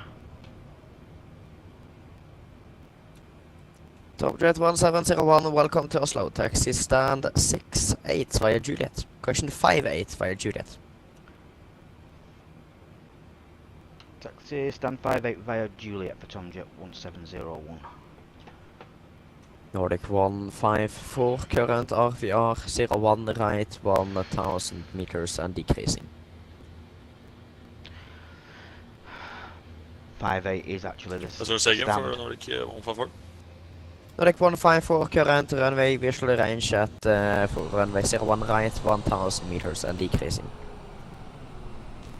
[SPEAKER 6] Tomjet 1701, welcome to Oslo. Taxi stand 68 via Juliet. Correction 58 via Juliet.
[SPEAKER 1] Taxi stand 58 via Juliet for Tomjet 1701.
[SPEAKER 6] Nordic 154, current RVR 01 right, 1,000 meters and decreasing.
[SPEAKER 1] 58 is actually the
[SPEAKER 10] That's what I'm saying for
[SPEAKER 1] standard.
[SPEAKER 10] Nordic 154.
[SPEAKER 6] Nordic 154, current runway visual range at for runway 01 right, 1,000 meters and decreasing.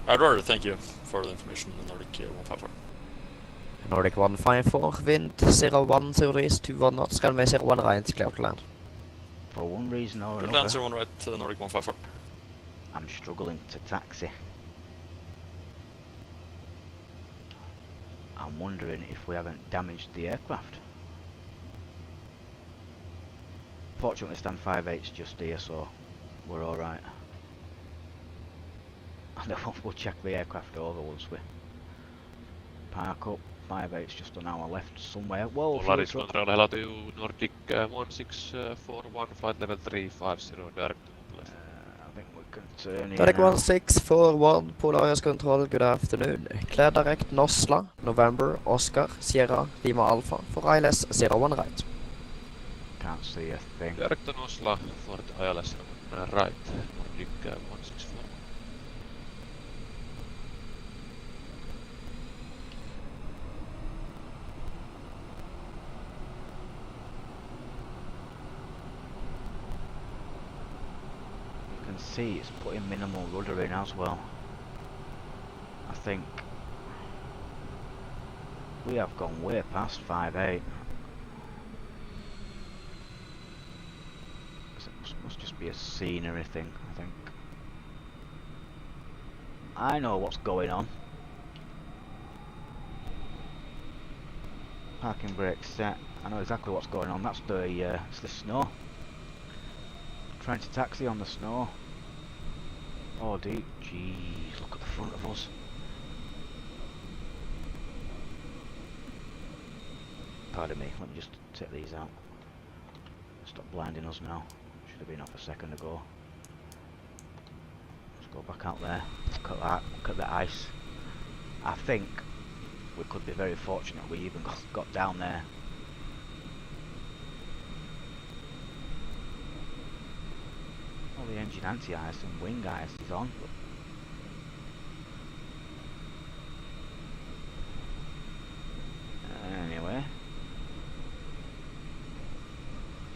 [SPEAKER 10] I'd rather thank you for the information on Nordic 154.
[SPEAKER 6] Nordic 154, wind 01 degrees, 21 knots, runway 01 right, clear to land.
[SPEAKER 1] For one reason or
[SPEAKER 10] Good
[SPEAKER 1] another,
[SPEAKER 10] land 01 right, Nordic 154.
[SPEAKER 1] I'm struggling to taxi. I'm I'm wondering if we haven't damaged the aircraft. Fortunately, stand 5/8's just here, so we're alright. And then we'll check the aircraft over once we park up. 5/8's just on our left somewhere. Whoa,
[SPEAKER 10] Polaris control, hello to you, Nordic 1641, flight level 350, direct to left.
[SPEAKER 1] I think we can turn here
[SPEAKER 6] Nordic
[SPEAKER 1] now.
[SPEAKER 6] 1641, Polaris control, good afternoon. Clear direct Nosla, November, Oscar, Sierra, Lima Alpha, for ILS 01 right.
[SPEAKER 1] Can't see a thing.
[SPEAKER 10] Direct to Nosla, for the ILS 01 right, Nordic 164.
[SPEAKER 1] See, it's putting minimal rudder in as well. I think we have gone way past 5/8. Must just be a scenery thing, I think. I know what's going on. Parking brake set. I know exactly what's going on. That's it's the snow. Trying to taxi on the snow. Oh dear, jeez, look at the front of us. Pardon me, let me just take these out. Stop blinding us now. Should have been off a second ago. Let's go back out there. Look at that, look at the ice. I think we could be very fortunate we even got down there. All the engine anti-ice and wing ice is on. Anyway,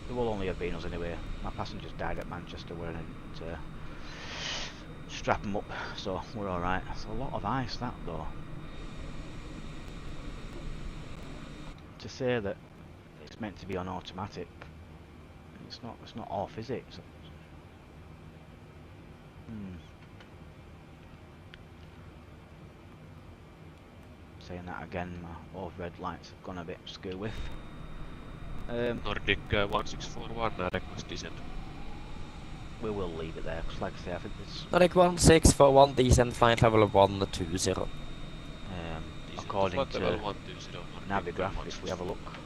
[SPEAKER 1] there will only have been us anyway. My passengers died at Manchester. We're in to strap them up, so we're alright. That's a lot of ice, that though. To say that it's meant to be on automatic, it's not off, is it? Saying that again, my overhead lights have gone a bit skew with.
[SPEAKER 10] Nordic 1641, request descent.
[SPEAKER 1] We will leave it there, because like I say, I think it's...
[SPEAKER 6] Nordic 1641, descent flight level 120.
[SPEAKER 1] According to Navigraph, if we have a look.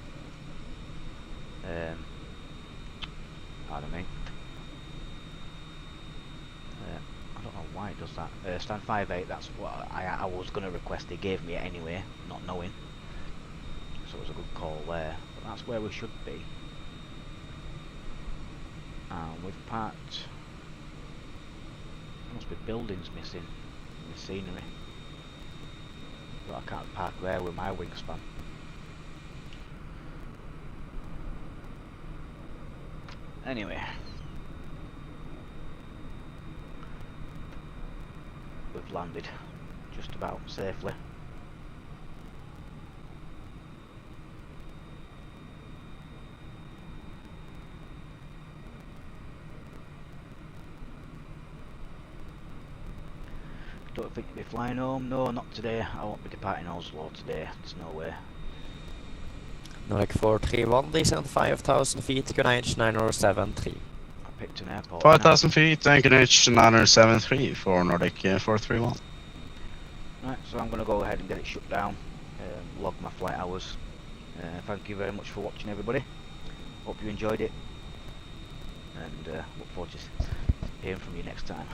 [SPEAKER 1] Pardon me. I don't know why it does that. Stand 5/8, that's what I was going to request. They gave me it anyway, not knowing. So it was a good call there. But that's where we should be. And we've parked... There must be buildings missing in the scenery. But I can't park there with my wingspan. Anyway. We've landed just about safely. Don't think you'll be flying home? No, not today. I won't be departing Oslo today. There's no way.
[SPEAKER 6] Nordic 431, descent 5,000 feet, QNH 9073.
[SPEAKER 1] I picked an airport.
[SPEAKER 8] 5,000 feet, and QNH 9073 for Nordic 431.
[SPEAKER 1] Right, so I'm going to go ahead and get it shut down. Log my flight hours. Thank you very much for watching, everybody. Hope you enjoyed it. And look forward to hearing from you next time.